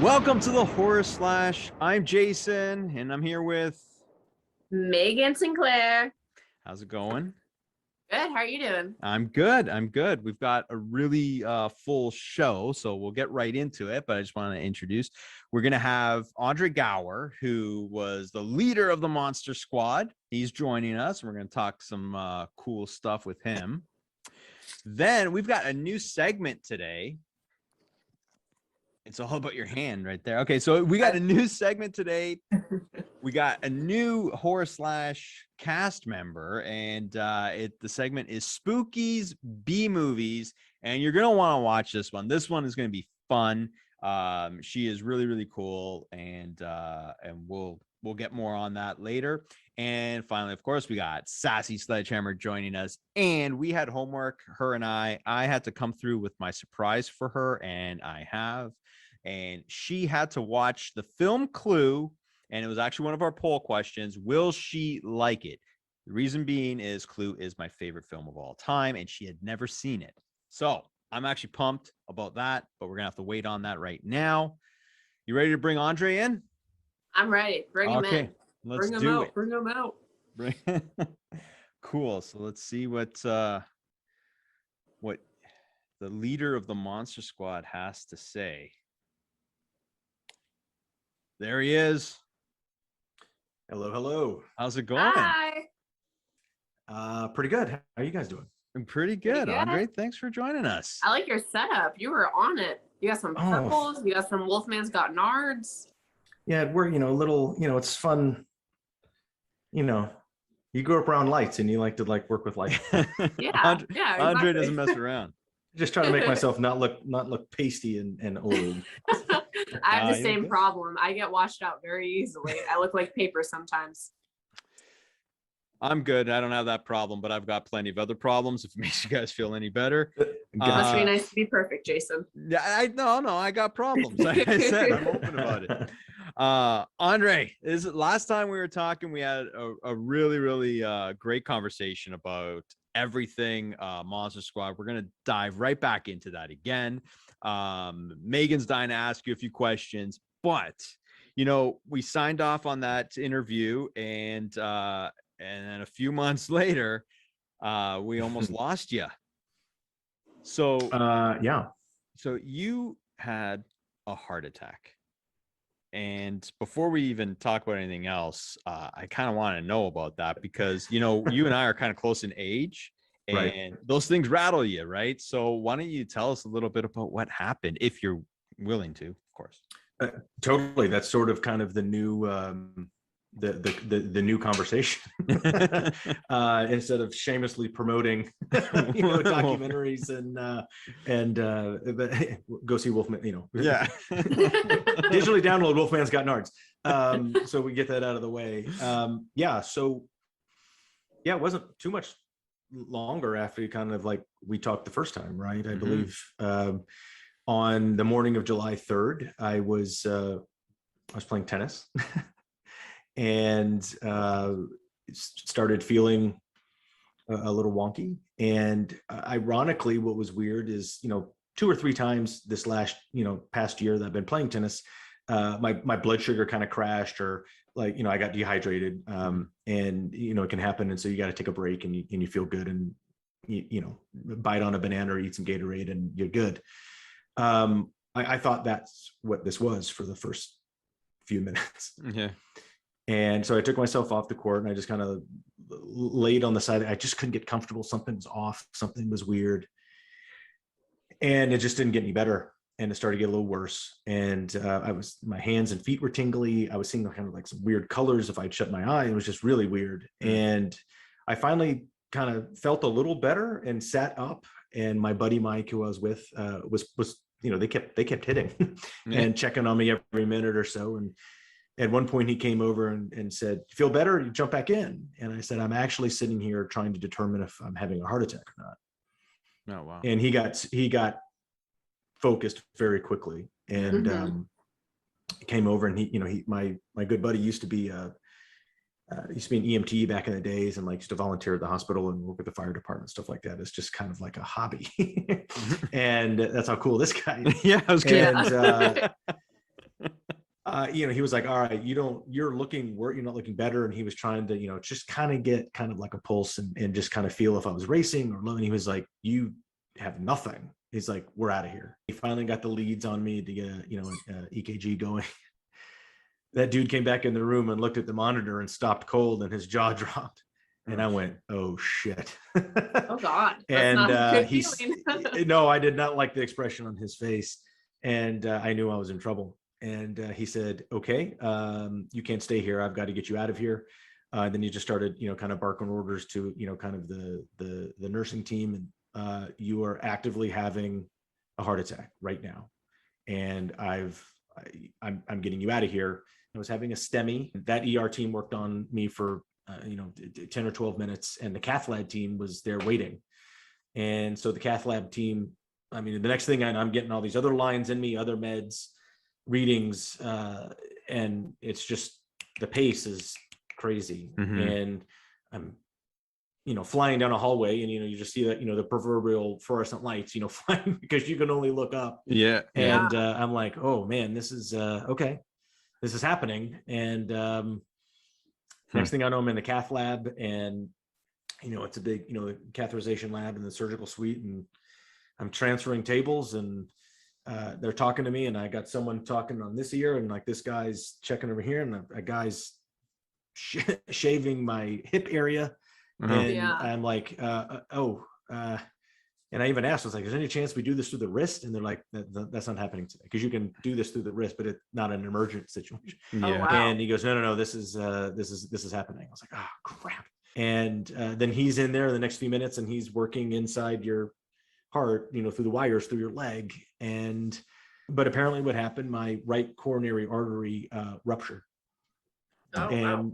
Welcome to the Horror Slash. I'm Jason, and I'm here with Megan Sinclair. How's it going? Good. How are you doing? I'm good. We've got a really full show, so we'll get right into it. But I just want to introduce. We're going to have Andre Gower, who was the leader of the Monster Squad. He's joining us. We're going to talk some cool stuff with him. Then we've got a new segment today. It's all about your hand right there. Okay, so we got a new segment today. We got a new Horror Slash cast member, and the segment is Spookies B-Movies, and you're going to want to watch this one. This one is going to be fun. She is really, really cool, and we'll get more on that later. And finally, of course, we got Sassy Sledgehammer joining us, and we had homework, her and I had to come through with my surprise for her, and I have. And she had to watch the film Clue, and it was actually one of our poll questions. Will she like it? The reason being is Clue is my favorite film of all time, and she had never seen it. So I'm actually pumped about that, but we're going to have to wait on that right now. You ready to bring Andre in? I'm ready. Bring him in. Let's do it. Bring him out. Cool. So let's see what the leader of the Monster Squad has to say. There he is. Hello. How's it going? Hi. Pretty good. How are you guys doing? I'm pretty good. Andre, thanks for joining us. I like your setup. You were on it. You got some purples. You got some Wolfman's got Nards. Yeah, we're, a little, it's fun. You grew up around lights and you like to work with light. Yeah. Exactly. Andre doesn't mess around. Just trying to make myself not look pasty and old. I have the same problem. I get washed out very easily. I look like paper sometimes. I'm good. I don't have that problem, but I've got plenty of other problems. If it makes you guys feel any better. Must be nice to be perfect, Jason. Yeah, I got problems. Like I said, I'm open about it. Andre, last time we were talking, we had a really, really great conversation about everything Monster Squad. We're gonna dive right back into that again. Megan's dying to ask you a few questions, but we signed off on that interview, and then a few months later, we almost lost you. So yeah. So you had a heart attack. And before we even talk about anything else, I kind of want to know about that because, you and I are kind of close in age, and right. Those things rattle you, right? So why don't you tell us a little bit about what happened, if you're willing to, of course. Totally. That's sort of kind of the new the new conversation. Instead of shamelessly promoting documentaries and go see Wolfman, Yeah. Digitally download Wolfman's Got Nards. So we get that out of the way. It wasn't too much longer after we talked the first time, right? I believe on the morning of July 3rd, I was playing tennis and started feeling a little wonky. And ironically, what was weird is, 2 or 3 times this last, past year that I've been playing tennis, my blood sugar kind of crashed, or I got dehydrated, and it can happen. And so you got to take a break and you feel good, and you bite on a banana or eat some Gatorade and you're good. I thought that's what this was for the first few minutes. Yeah. And so I took myself off the court and I just kind of laid on the side. I just couldn't get comfortable. Something was off. Something was weird. And it just didn't get any better. And it started to get a little worse. And my hands and feet were tingly. I was seeing kind of some weird colors if I'd shut my eye. It was just really weird. And I finally kind of felt a little better and sat up. And my buddy Mike, who I was with, was they kept hitting and checking on me every minute or so. And at one point he came over and said, "You feel better? You jump back in." And I said, "I'm actually sitting here trying to determine if I'm having a heart attack or not." Oh, wow. And he got focused very quickly and came over, and my good buddy used to be an EMT back in the days, and used to volunteer at the hospital and work with the fire department, stuff like that. It's just kind of like a hobby. And that's how cool this guy is. Yeah, I was kidding. he was like, all right, you're not looking better. And he was trying to, just kind of get kind of like a pulse and just kind of feel if I was racing or low. And he was like, you have nothing. He's like, we're out of here. He finally got the leads on me to get an EKG going. That dude came back in the room and looked at the monitor and stopped cold and his jaw dropped. And I went, oh shit. Oh God. That's And not a good feeling. no, I did not like the expression on his face. And I knew I was in trouble. And he said, okay, you can't stay here. I've got to get you out of here. Then he just started, kind of barking orders to, kind of the nursing team. And you are actively having a heart attack right now. And I'm getting you out of here. I was having a STEMI. That ER team worked on me for, 10 or 12 minutes. And the cath lab team was there waiting. And so the cath lab team, the next thing I'm getting all these other lines in me, other meds, readings, and it's just the pace is crazy. And I'm flying down a hallway and you just see that the proverbial fluorescent lights flying because you can only look up. And I'm like, oh man, this is okay, this is happening. And next thing I know, I'm in the cath lab, and it's a big the catheterization lab in the surgical suite, and I'm transferring tables, and they're talking to me, and I got someone talking on this ear, and like this guy's checking over here, and a guy's shaving my hip area. And I'm like, and I even asked, I was like, is there any chance we do this through the wrist? And they're like, that's not happening today, because you can do this through the wrist, but it's not an emergent situation. Oh, wow. And he goes, no, this is happening. I was like, oh crap. And then he's in there in the next few minutes, and he's working inside your heart, through the wires through your leg. But apparently what happened, my right coronary artery ruptured. Oh, And wow.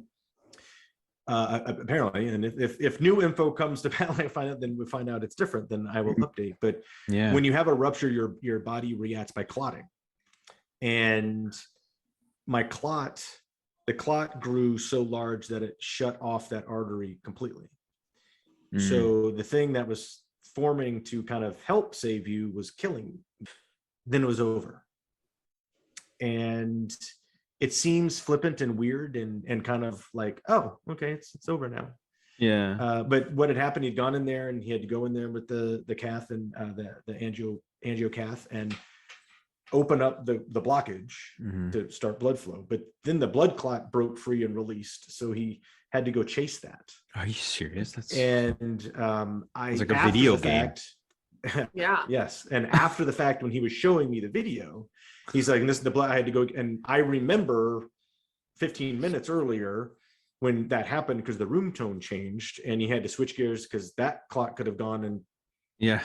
Apparently, and if new info comes to find out, then we find out it's different, then I will update. But when you have a rupture, your body reacts by clotting. And the clot grew so large that it shut off that artery completely. So the thing that was forming to kind of help save you was killing you. Then it was over. And it seems flippant and weird and kind of like, oh, okay, it's over now. But what had happened, he'd gone in there, and he had to go in there with the cath and the angio cath and open up the blockage to start blood flow. But then the blood clot broke free and released, so he had to go chase that. Are you serious? It's like a video game. Yes. And after the fact, when he was showing me the video, he's like, and this is the blood I had to go. And I remember 15 minutes earlier when that happened, because the room tone changed and he had to switch gears, because that clot could have gone and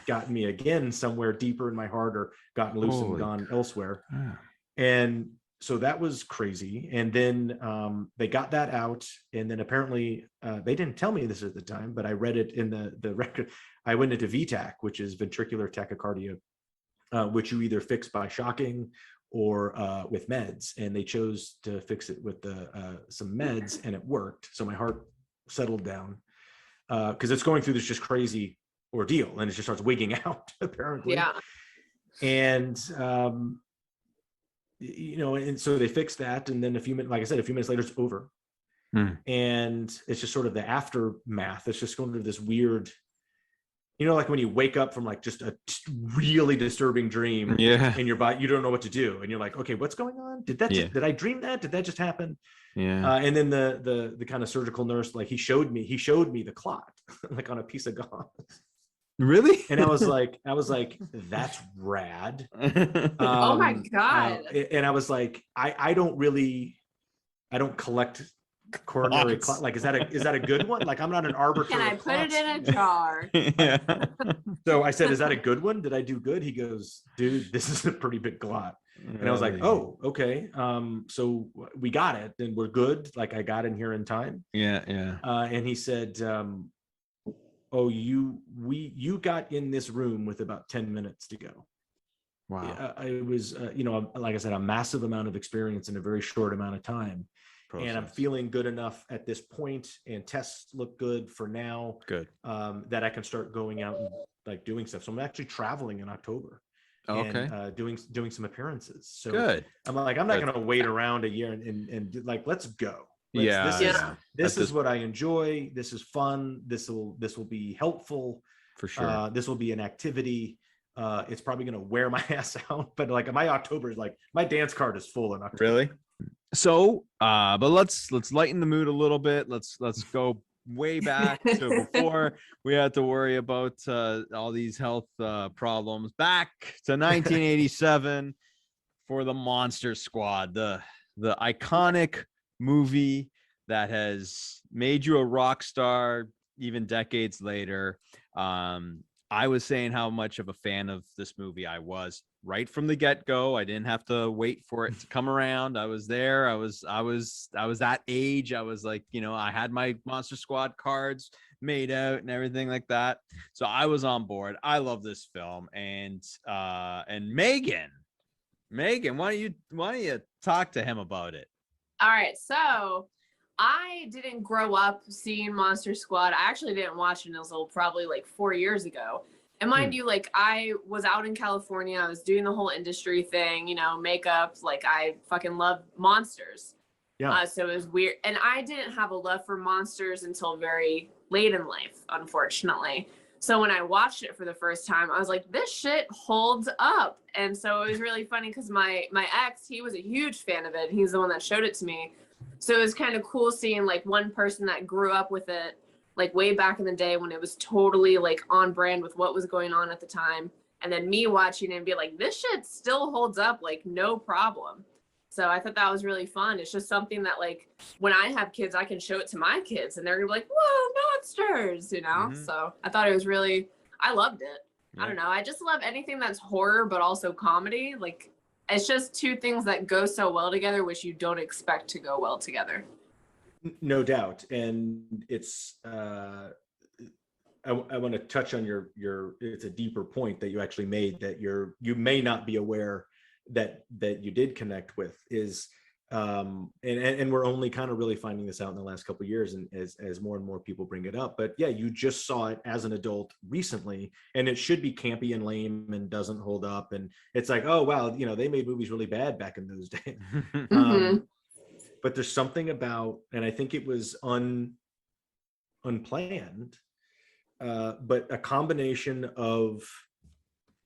gotten me again somewhere deeper in my heart, or gotten loose and gone elsewhere. And so that was crazy. And then they got that out. And then apparently they didn't tell me this at the time, but I read it in the record. I went into VTAC, which is ventricular tachycardia, which you either fix by shocking or with meds. And they chose to fix it with some meds, and it worked. So my heart settled down, because it's going through this just crazy ordeal, and it just starts wigging out apparently. And and so they fixed that, and then a few minutes later it's over. And it's just sort of the aftermath. It's just going through this weird, like when you wake up from like just a really disturbing dream in your body, you don't know what to do, and you're like, okay, what's going on? Did I dream that? Did that just happen? And then the kind of surgical nurse, like he showed me the clot like on a piece of gauze. Really? And I was like, that's rad. Oh my God. And I was like, I don't collect coronary clot. Like, is that a good one? Like, I'm not an arbiter. Can I put it in a jar? So I said, is that a good one? Did I do good? He goes, dude, this is a pretty big clot. And I was like, oh, okay. So we got it, and we're good. Like, I got in here in time. And he said, oh, you got in this room with about 10 minutes to go. Wow. It was, like I said, a massive amount of experience in a very short amount of time. And I'm feeling good enough at this point, and tests look good for now. That I can start going out and like doing stuff. So I'm actually traveling in October. Okay. and doing some appearances. So Good. I'm like, I'm not Good. going to wait around a year and like, let's go. Yeah. This is what I enjoy. This is fun. This will be helpful. For sure. This will be an activity. It's probably going to wear my ass out, but like my October is like, my dance card is full in October. Really? So, but let's lighten the mood a little bit. Let's go way back to before we had to worry about all these health problems. Back to 1987 for the Monster Squad, the iconic movie that has made you a rock star even decades later. I was saying how much of a fan of this movie I was right from the get-go. I didn't have to wait for it to come around. I was there. I was that age. I was like, I had my Monster Squad cards made out and everything like that. So I was on board. I love this film. And Megan, why don't you talk to him about it? All right, so I didn't grow up seeing Monster Squad. I actually didn't watch it until probably like 4 years ago. And mind you, like I was out in California. I was doing the whole industry thing, makeup. Like I fucking love monsters. Yeah. So it was weird. And I didn't have a love for monsters until very late in life, unfortunately. So when I watched it for the first time, I was like, this shit holds up. And so it was really funny because my ex, he was a huge fan of it. He's the one that showed it to me. So it was kind of cool seeing like one person that grew up with it, like way back in the day when it was totally like on brand with what was going on at the time. And then me watching it and be like, this shit still holds up, like no problem. So I thought that was really fun. It's just something that like when I have kids, I can show it to my kids and they're gonna be like, whoa, monsters, So I thought it was I loved it. Yeah. I don't know. I just love anything that's horror, but also comedy. Like it's just two things that go so well together, which you don't expect to go well together. No doubt. And it's, I want to touch on your, it's a deeper point that you actually made that you may not be aware that you did connect with is, and we're only kind of really finding this out in the last couple of years, and as more and more people bring it up. But yeah, you just saw it as an adult recently, and it should be campy and lame and doesn't hold up. And it's like, oh wow, they made movies really bad back in those days. But there's something about, and I think it was unplanned, but a combination of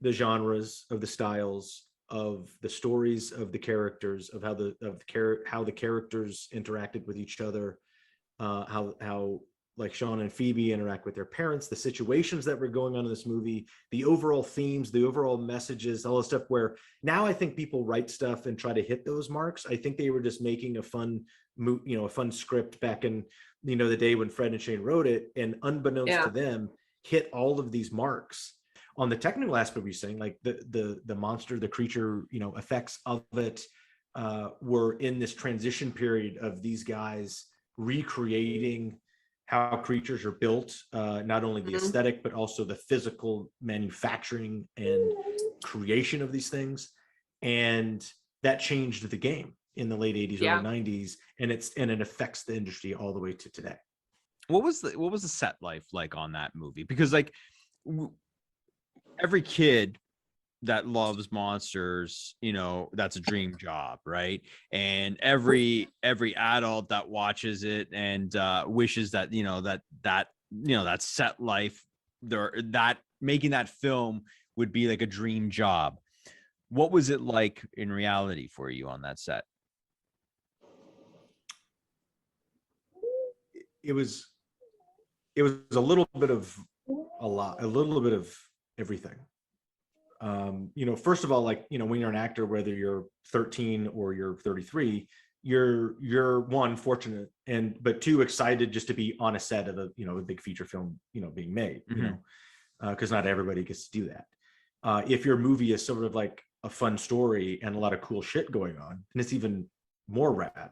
the genres, of the styles, of the stories, of the characters, of how the characters interacted with each other, how like Sean and Phoebe interact with their parents, the situations that were going on in this movie, the overall themes, the overall messages, all the stuff where now I think people write stuff and try to hit those marks. I think they were just making a fun script back in, the day when Fred and Shane wrote it, and unbeknownst to them, hit all of these marks. On the technical aspect, we're saying like the monster, the creature, effects of it were in this transition period of these guys recreating how creatures are built, not only the aesthetic, but also the physical manufacturing and creation of these things. And that changed the game in the late 80s, early 90s. And it affects the industry all the way to today. What was the set life like on that movie? Because like every kid that loves monsters, that's a dream job, right? And every adult that watches it and wishes that that set life, that making that film would be like a dream job. What was it like in reality for you on that set? It was a little bit of everything. First of all, like, when you're an actor, whether you're 13 or you're 33, you're one, fortunate, but two, excited just to be on a set of a big feature film, being made, because not everybody gets to do that. If your movie is sort of like a fun story and a lot of cool shit going on, and it's even more rad.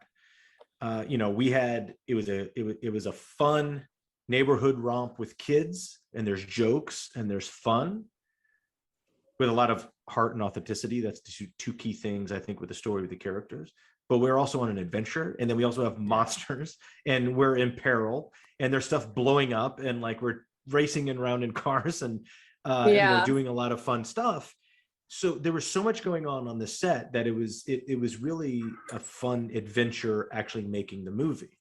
It was a fun neighborhood romp with kids, and there's jokes and there's fun with a lot of heart and authenticity. That's the two key things, I think, with the story, with the characters. But we're also on an adventure, and then we also have monsters, and we're in peril, and there's stuff blowing up, and like we're racing around in cars and doing a lot of fun stuff. So there was so much going on the set that it was really a fun adventure actually making the movie.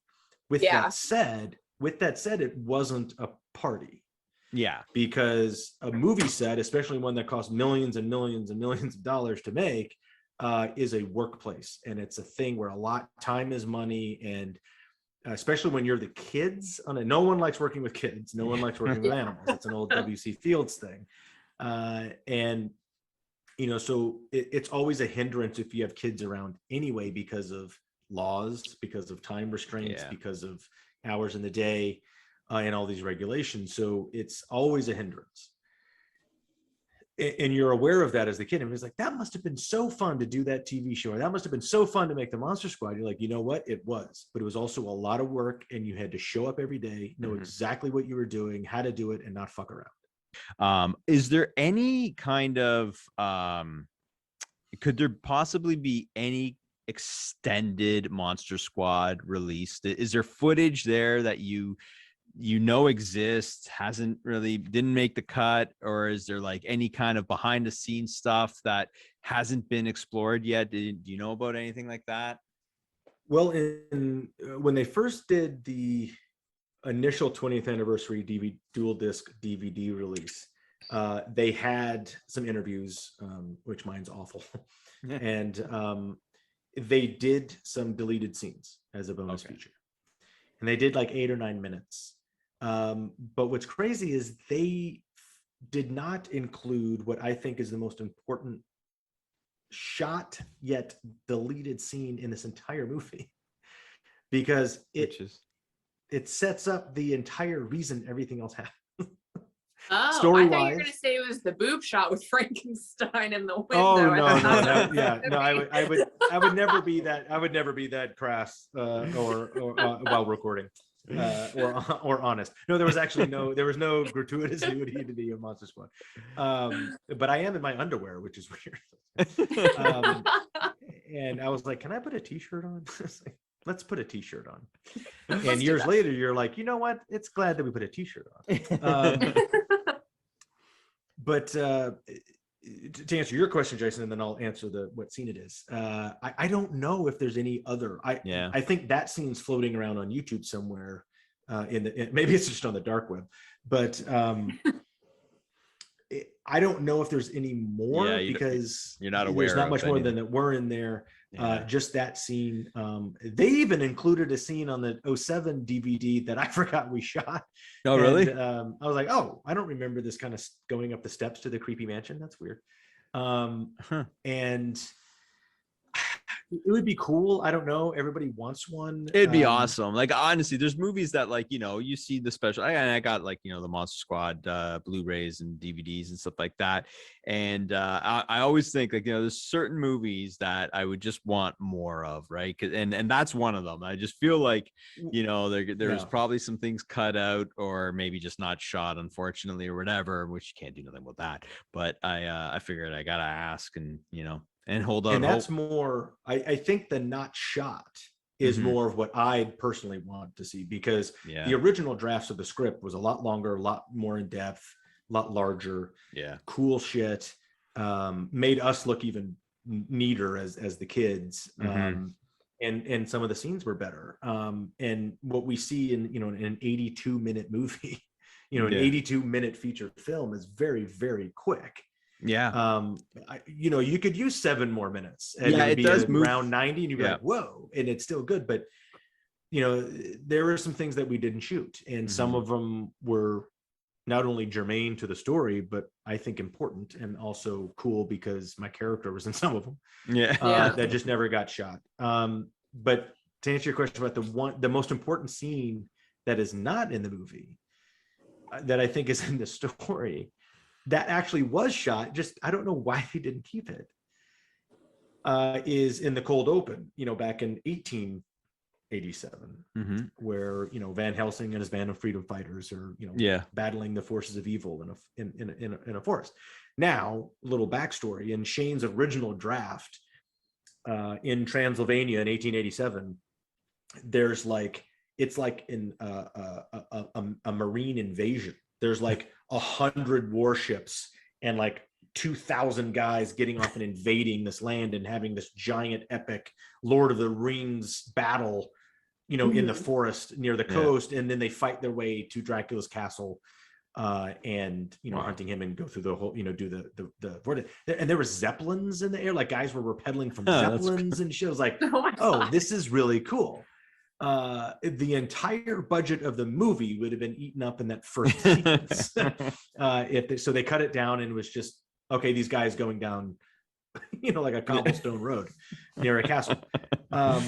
With that said, it wasn't a party. Yeah. Because a movie set, especially one that costs millions and millions and millions of dollars to make, is a workplace. And it's a thing where time is money. And especially when you're the kids on it, no one likes working with kids. No one likes working with animals. It's an old W.C. Fields thing. And, so it's always a hindrance if you have kids around anyway, because of laws, because of time restraints, because of hours in the day. And all these regulations. So it's always a hindrance. And you're aware of that as the kid. And it's like, that must have been so fun to do that TV show. Or that must have been so fun to make the Monster Squad. You're like, you know what? It was. But it was also a lot of work. And you had to show up every day, know exactly what you were doing, how to do it, and not fuck around. Is there any kind of, could there possibly be any extended Monster Squad released? Is there footage there that you exists, didn't make the cut, or is there like any kind of behind the scenes stuff that hasn't been explored yet? Do you know about anything like that? Well, when they first did the initial 20th anniversary dual disc DVD release, they had some interviews, which mine's awful. And they did some deleted scenes as a bonus feature. And they did like 8 or 9 minutes. But what's crazy is they did not include what I think is the most important shot yet deleted scene in this entire movie, because it sets up the entire reason everything else happens. Oh, I thought you were going to say it was the boob shot with Frankenstein in the window. Oh no, I would never be that. I would never be that crass or while recording. Or honest. No, there was no gratuitous nudity in Monster Squad. But I am in my underwear, which is weird. And I was like, can I put a t-shirt on? Like, let's put a t-shirt on. And years later, you're like, you know what? It's glad that we put a t-shirt on. But to answer your question, Jason, and then I'll answer what scene it is. I don't know if there's any other. I think that scene's floating around on YouTube somewhere. Maybe it's just on the dark web, but I don't know if there's any more, because you're not aware. There's not much more than that were in there. Just that scene. They even included a scene on the 2007 DVD that I forgot we shot. Oh, really? I was like, oh, I don't remember this kind of going up the steps to the creepy mansion. That's weird. And it would be cool. I don't know. Everybody wants one. It'd be awesome. Like, honestly, there's movies that, like, you see the special. I got, like, the Monster Squad Blu-rays and DVDs and stuff like that. And I always think, like, there's certain movies that I would just want more of, right? And that's one of them. I just feel like, there's probably some things cut out, or maybe just not shot, unfortunately, or whatever, which you can't do nothing with that. But I figured I gotta ask, and and hold on. And that's more, I think the not shot is more of what I personally want to see, because the original drafts of the script was a lot longer, a lot more in depth, a lot larger, cool shit, made us look even neater as the kids. And some of the scenes were better. And what we see in, an 82-minute movie, an 82-minute feature film is very, very quick. You could use 7 more minutes, and it does move around 90, and you'd be like, whoa, and it's still good. But there were some things that we didn't shoot, and some of them were not only germane to the story, but I think important, and also cool because my character was in some of them that just never got shot. But to answer your question about the most important scene that is not in the movie, that I think is in the story, that actually was shot, just I don't know why they didn't keep it, is in the cold open, back in 1887, where Van Helsing and his band of freedom fighters are battling the forces of evil in a forest. Now, little backstory: in Shane's original draft in Transylvania in 1887, there's it's like in a marine invasion. There's like 100 warships and like 2,000 guys getting off and invading this land and having this giant epic Lord of the Rings battle, you know, in the forest near the coast. And then they fight their way to Dracula's castle, and, you know, hunting him and go through the whole, you know, do the and there were zeppelins in the air, like guys were rappelling from zeppelins and shit. I was like, oh, this is really cool. The entire budget of the movie would have been eaten up in that first sequence. So they cut it down and it was just, okay, these guys going down, you know, like a cobblestone road near a castle. But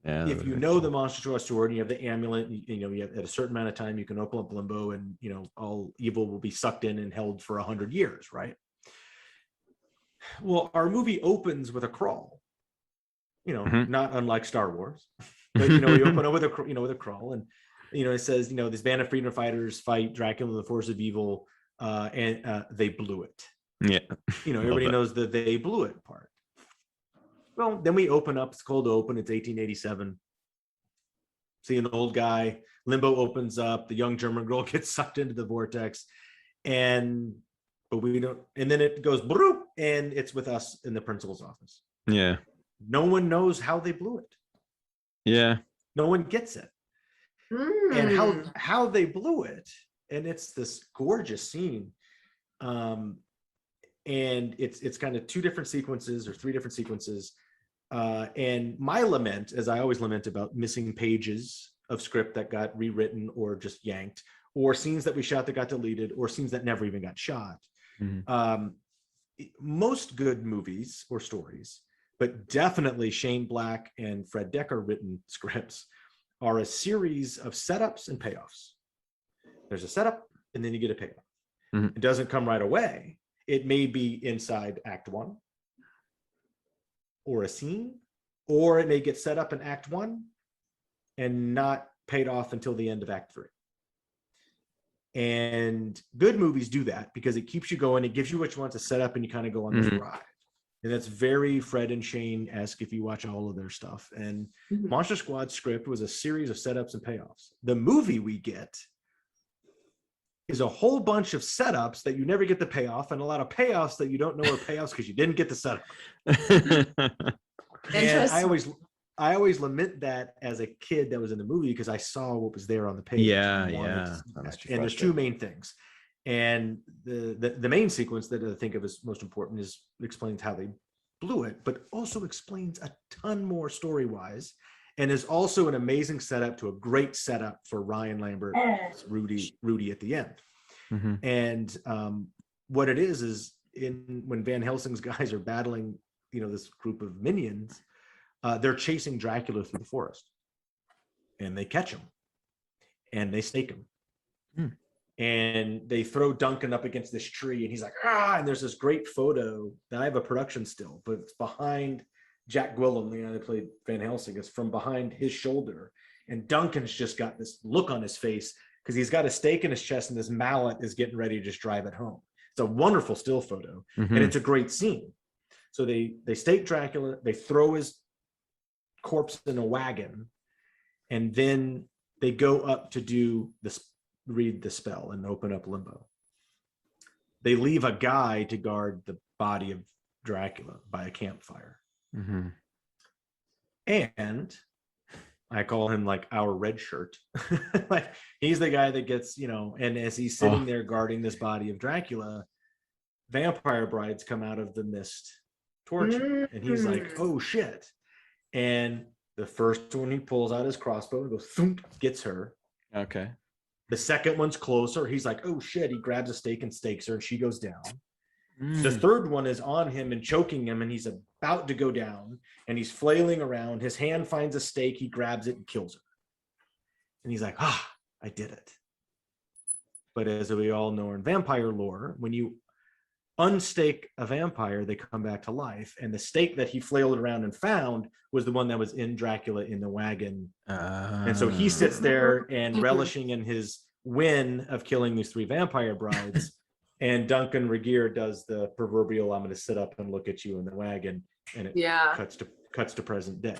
if you know the monster sword and you have the amulet, you know, you have, at a certain amount of time, you can open up limbo and, you know, all evil will be sucked in and held for 100 years, right? Well, our movie opens with a crawl, you know, not unlike Star Wars, but, you know, we open up with a, you know, with a crawl, and, you know, it says, you know, this band of freedom fighters fight Dracula, the force of evil, and they blew it. Yeah. You know, everybody knows the they blew it part. Well, then we open up, it's cold open, it's 1887. See an old guy, limbo opens up, the young German girl gets sucked into the vortex, but we don't, and then it goes broop, and it's with us in the principal's office. Yeah. No one knows how they blew it. Yeah. No one gets it. And how they blew it, and it's this gorgeous scene. And it's kind of 2 different sequences or 3 different sequences. And my lament, as I always lament about missing pages of script that got rewritten or just yanked, or scenes that we shot that got deleted, or scenes that never even got shot. Most good movies or stories, but definitely Shane Black and Fred Decker written scripts, are a series of setups and payoffs. There's a setup and then you get a payoff. It doesn't come right away. It may be inside Act 1 or a scene, or it may get set up in Act 1 and not paid off until the end of Act 3. And good movies do that because it keeps you going. It gives you what you want to set up and you kind of go on this ride. And that's very Fred and Shane-esque if you watch all of their stuff. And Monster Squad's script was a series of setups and payoffs. The movie we get is a whole bunch of setups that you never get the payoff, and a lot of payoffs that you don't know are payoffs because you didn't get the setup. And I always lament that as a kid that was in the movie because I saw what was there on the page. And there's 2 main things. And the main sequence that I think of as most important is explains how they blew it, but also explains a ton more story-wise, and is also an amazing setup to a great setup for Ryan Lambert, Rudy at the end. And what it is when Van Helsing's guys are battling, you know, this group of minions, they're chasing Dracula through the forest, and they catch him, and they snake him. And they throw Duncan up against this tree, and he's like, and there's this great photo that I have a production still, but it's behind Jack Gwillem, the guy that played Van Helsing, is from behind his shoulder. And Duncan's just got this look on his face because he's got a stake in his chest and this mallet is getting ready to just drive it home. It's a wonderful still photo, and it's a great scene. So they stake Dracula, they throw his corpse in a wagon, and then they go up to do this, read the spell and open up limbo. They leave a guy to guard the body of Dracula by a campfire. And I call him like our red shirt. Like he's the guy that gets, you know, and as he's sitting there guarding this body of Dracula, vampire brides come out of the mist towards him, and he's like, oh shit. And the first one, he pulls out his crossbow and goes thump, gets her. Okay. The second one's closer. He's like, oh shit. He grabs a stake and stakes her, and she goes down. The third one is on him and choking him, and he's about to go down, and he's flailing around. His hand finds a stake. He grabs it and kills her. And he's like, I did it. But as we all know in vampire lore, when you unstake a vampire, they come back to life. And the stake that he flailed around and found was the one that was in Dracula in the wagon. And so he sits there and relishing in his win of killing these 3 vampire brides. And Duncan Regier does the proverbial, I'm going to sit up and look at you in the wagon. And it cuts to present day.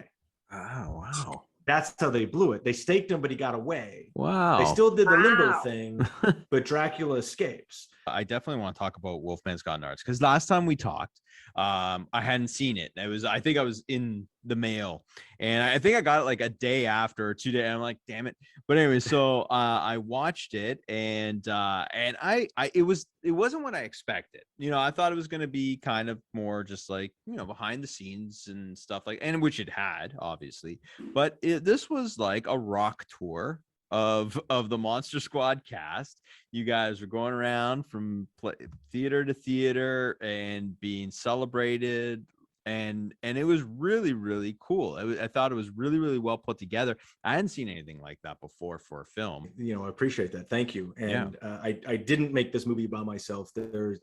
Oh, wow. That's how they blew it. They staked him, but he got away. Wow. They still did the limbo thing, but Dracula escapes. I definitely want to talk about Wolfman's Got Nards because last time we talked, I hadn't seen it. I think I was in the mail, and I think I got it like a day after or 2 days. I'm like, damn it. But anyway, so I watched it, and it wasn't what I expected. I thought it was going to be kind of more just like behind the scenes and stuff and which it had obviously, but this was like a rock tour of the Monster Squad cast. You guys were going around from theater to theater and being celebrated, and it was really, really cool. I thought it was really, really well put together. I hadn't seen anything like that before for a film. I appreciate that. Thank you. And I didn't make this movie by myself. There's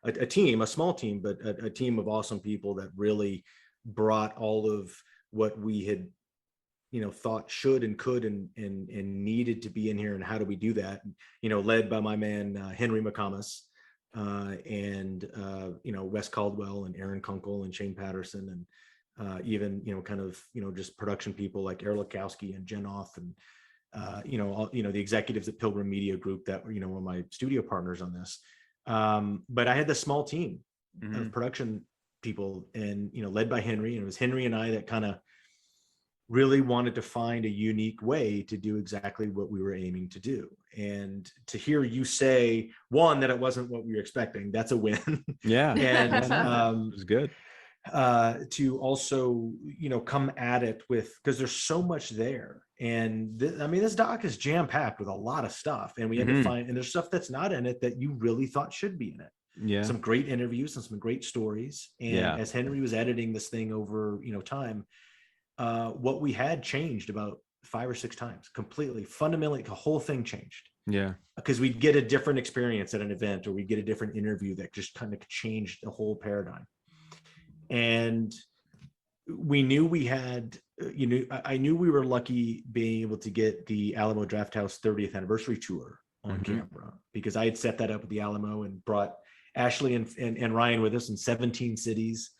a team, a small team, but a team of awesome people that really brought all of what we had thought should and could and needed to be in here, and how do we do that, led by my man Henry McComas, and Wes Caldwell and Aaron Kunkel and Shane Patterson, and even just production people like Eric Lukowski and Jen Off, and the executives at Pilgrim Media Group that were my studio partners on this. But I had this small team of production people, and led by Henry, and it was Henry and I that kind of really wanted to find a unique way to do exactly what we were aiming to do. And to hear you say, one, that it wasn't what we were expecting, that's a win. Yeah. And it was good. To also, come at it with, because there's so much there. And this doc is jam-packed with a lot of stuff. And we had to find, and there's stuff that's not in it that you really thought should be in it. Yeah. Some great interviews and some great stories. And as Henry was editing this thing over, time, what we had changed about 5 or 6 times, completely, fundamentally, the whole thing changed. Yeah. Because we'd get a different experience at an event, or we'd get a different interview that just kind of changed the whole paradigm. And we knew we had, I knew we were lucky being able to get the Alamo Drafthouse 30th anniversary tour on camera, because I had set that up with the Alamo and brought Ashley and Ryan with us in 17 cities,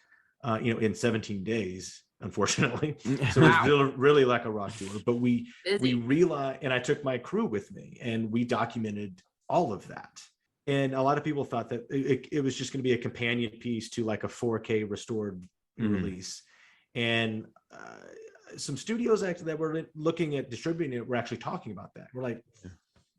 in 17 days. Unfortunately, so it was really like a rock tour. But we realized, and I took my crew with me, and we documented all of that. And a lot of people thought that it was just going to be a companion piece to like a 4K restored release. And some studios actually that were looking at distributing it were actually talking about that. We're like,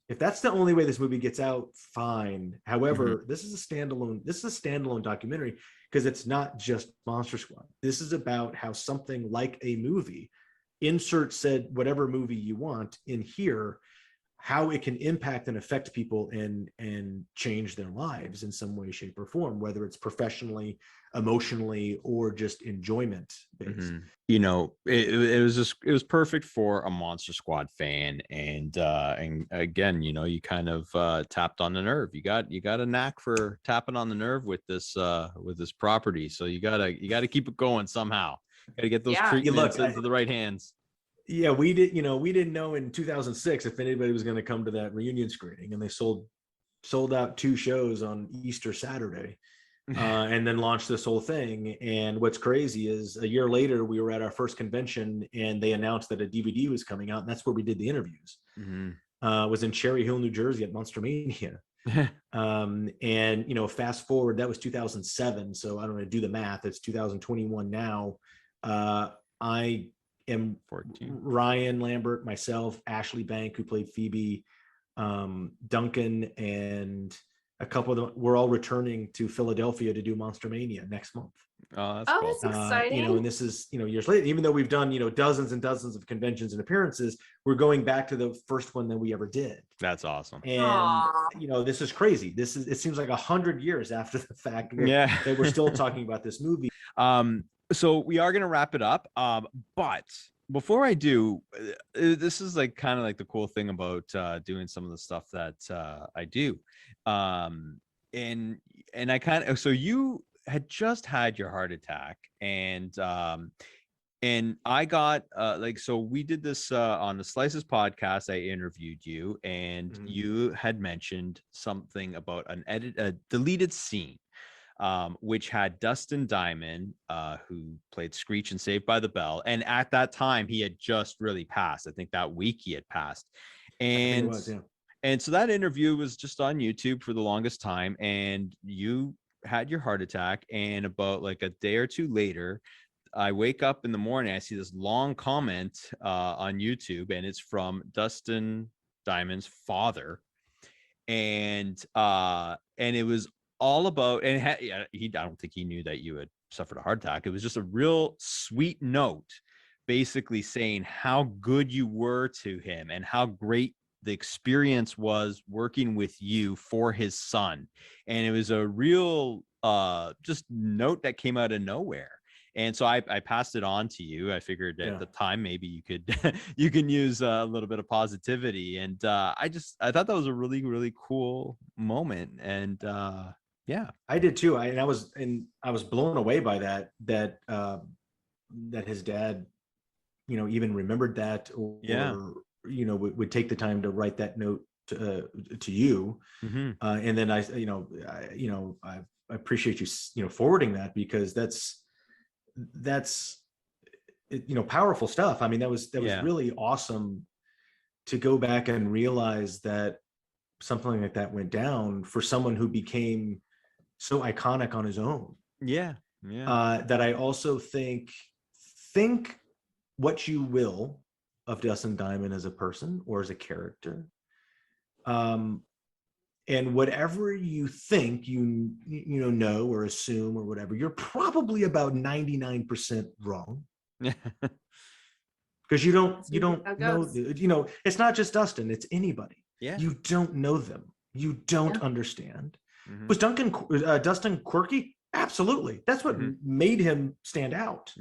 if that's the only way this movie gets out, fine. However, this is a standalone documentary, because it's not just Monster Squad. This is about how something like a movie, insert said whatever movie you want in here, how it can impact and affect people and change their lives in some way, shape, or form, whether it's professionally, emotionally, or just enjoyment based. It was perfect for a Monster Squad fan, and again, you kind of tapped on the nerve. You got a knack for tapping on the nerve with this property, so you gotta keep it going somehow. Got to get those treatments into the right hands. Yeah, we didn't know in 2006 if anybody was going to come to that reunion screening, and they sold out 2 shows on Easter Saturday, and then launched this whole thing. And what's crazy is a year later, we were at our first convention, and they announced that a DVD was coming out, and that's where we did the interviews. Was in Cherry Hill, New Jersey at Monster Mania. And fast forward, that was 2007. So I don't know, do the math. It's 2021 now. I am 14. Ryan Lambert, myself, Ashley Bank, who played Phoebe, Duncan, and a couple of them, we're all returning to Philadelphia to do Monster Mania next month. Oh, that's cool. That's exciting. And this is, years later, even though we've done, dozens and dozens of conventions and appearances, we're going back to the first one that we ever did. That's awesome. And, this is crazy. It seems like 100 years after the fact that we're still talking about this movie. So we are going to wrap it up. But before I do, this is like kind of like the cool thing about doing some of the stuff that I do. And I kind of, so you had just had your heart attack, and I got so we did this on the Slices podcast. I interviewed you, and you had mentioned something about a deleted scene, which had Dustin Diamond, who played Screech in Saved by the Bell. And at that time, he had just really passed. I think that week he had passed. And And so that interview was just on YouTube for the longest time, and you had your heart attack. And about like a day or two later, I wake up in the morning, I see this long comment on YouTube, and it's from Dustin Diamond's father. And it was all about, and I don't think he knew that you had suffered a heart attack. It was just a real sweet note, basically saying how good you were to him and how great the experience was working with you for his son. And it was a real just note that came out of nowhere. And so I passed it on to you. I figured at the time maybe you could you can use a little bit of positivity. And I thought that was a really, really cool moment. And yeah, I did too. I was blown away by that his dad, even remembered that, or would take the time to write that note to you. Mm-hmm. And then I appreciate you, forwarding that, because that's powerful stuff. I mean, that was really awesome to go back and realize that something like that went down for someone who became so iconic on his own. That I also think what you will of Dustin Diamond as a person or as a character, and whatever you think know or assume or whatever, you're probably about 99% wrong. Because you don't know, it's not just Dustin, it's anybody. You don't know them, you don't understand. Mm-hmm. Was Dustin quirky? Absolutely. That's what made him stand out.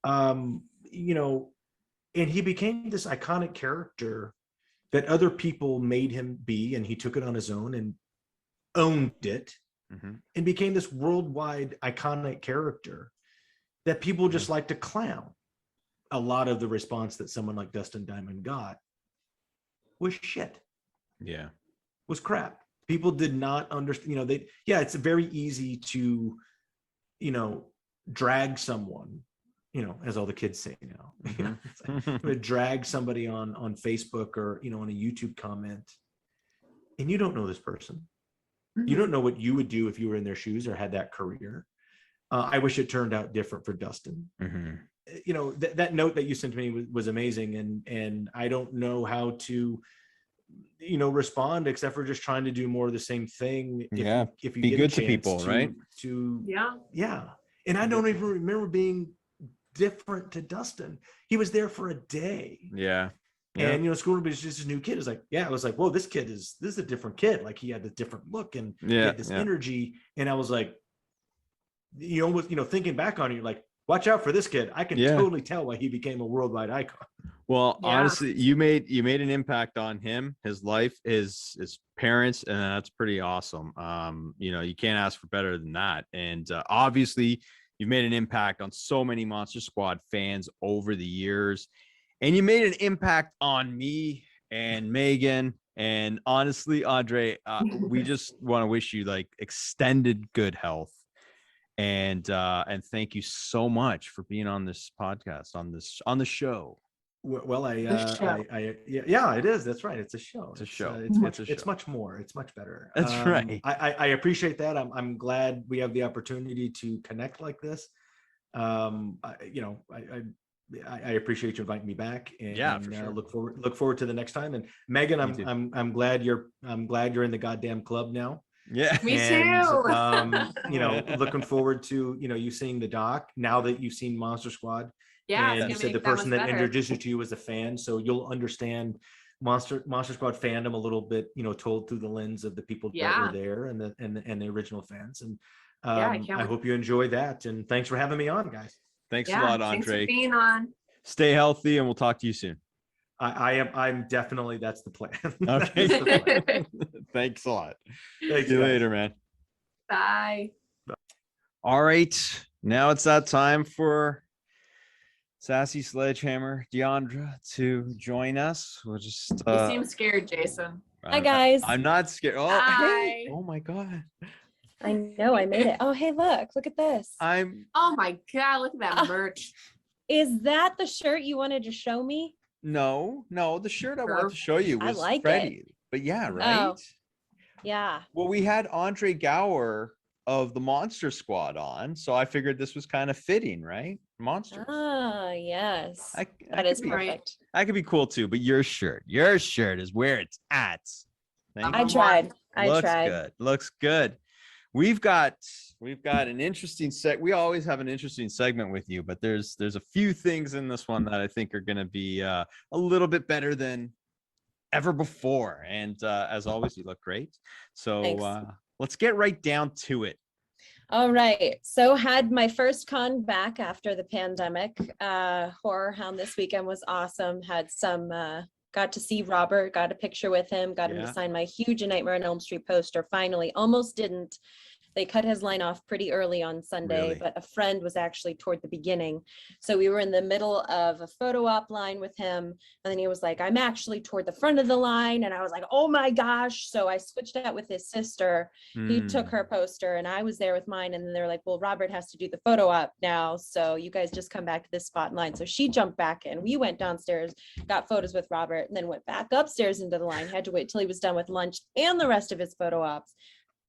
And he became this iconic character that other people made him be, and he took it on his own and owned it, and became this worldwide iconic character that people just like to clown. A lot of the response that someone like Dustin Diamond got was shit. Was crap. People did not understand, it's very easy to, drag someone, as all the kids say now, drag somebody on Facebook or, on a YouTube comment, and you don't know this person. You don't know what you would do if you were in their shoes or had that career. I wish it turned out different for Dustin. That note that you sent to me was amazing. And I don't know how to, respond except for just trying to do more of the same thing. If you be get good to people, right? And I don't even remember being different to Dustin. He was there for a day. And school was just a new kid. It was like, it was like, whoa, this is a different kid. Like, he had a different look and he had this energy. And I was like, thinking back on it, you're like, watch out for this kid. I can totally tell why he became a worldwide icon. Well, honestly, you made an impact on him, his life, his parents, and that's pretty awesome. You can't ask for better than that. And obviously, you've made an impact on so many Monster Squad fans over the years, and you made an impact on me and Megan. And honestly, Andre, we just want to wish you like extended good health. And thank you so much for being on this podcast, on the show. Well, it is. That's right. It's a show. It's a show. It's much more. It's much better. That's right. I appreciate that. I'm glad we have the opportunity to connect like this. I appreciate you inviting me back. And for sure. Look forward to the next time. And Megan, I'm glad you're in the goddamn club now. Me too. Looking forward to you seeing the doc now that you've seen Monster Squad. And you said the person that introduced you to you was a fan, so you'll understand Monster Squad fandom a little bit, told through the lens of the people that were there and the original fans. And I hope you enjoy that. And thanks for having me on, guys. Thanks a lot, Andre. Thanks for being on. Stay healthy, and we'll talk to you soon. I'm definitely, that's the plan. Okay. That's the plan. Thanks a lot. Thanks, See you guys. later, man. Bye. All right. Now it's that time for Sassy Sledgehammer Diandra to join us. We'll just You seem scared, Jason. Hi, guys. I'm not scared. Oh, Hi. hey. Oh my God. I know, I made it. Oh, hey, look at this. Oh my God, look at that merch. Is that the shirt you wanted to show me? No, the shirt I wanted to show you was I like Freddie. But yeah, right. Oh. Yeah. Well, we had Andre Gower of the Monster Squad on, so I figured this was kind of fitting, right? Monsters. Ah, yes. I That is could be, perfect. I could be cool too, but your shirt is where it's at. Thank I you. tried. I Looks tried. good. Looks good. We've got an interesting we always have an interesting segment with you, but there's a few things in this one that I think are going to be a little bit better than ever before. And as always, you look great. So let's get right down to it. All right. So had my first con back after the pandemic. Horror Hound this weekend was awesome. Had some got to see Robert, got a picture with him, got him to sign my huge A Nightmare on Elm Street poster. Finally, almost didn't. They cut his line off pretty early on Sunday, but a friend was actually toward the beginning. So we were in the middle of a photo op line with him. And then he was like, I'm actually toward the front of the line. And I was like, oh my gosh. So I switched out with his sister. He took her poster and I was there with mine. And then they're like, well, Robert has to do the photo op now. So you guys just come back to this spot in line. So she jumped back in. We went downstairs, got photos with Robert, and then went back upstairs into the line. Had to wait till he was done with lunch and the rest of his photo ops.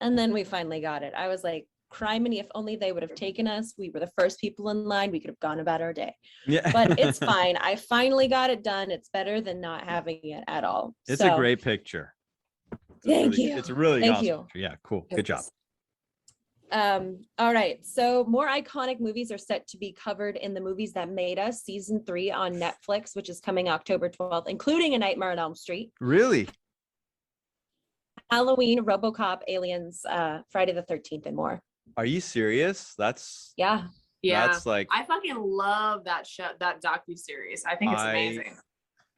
And then we finally got it. I was like, criminy, if only they would have taken us. We were the first people in line. We could have gone about our day. Yeah. But it's fine. I finally got it done. It's better than not having it at all. It's a great picture. Thank you. It's a really awesome picture. Yeah, cool. Good job. All right. So more iconic movies are set to be covered in The Movies That Made Us, season 3 on Netflix, which is coming October 12th, including A Nightmare on Elm Street. Really? Halloween, RoboCop, Aliens, Friday the 13th, and more. Are you serious? That's That's like, I fucking love that show, that docuseries. I think it's amazing.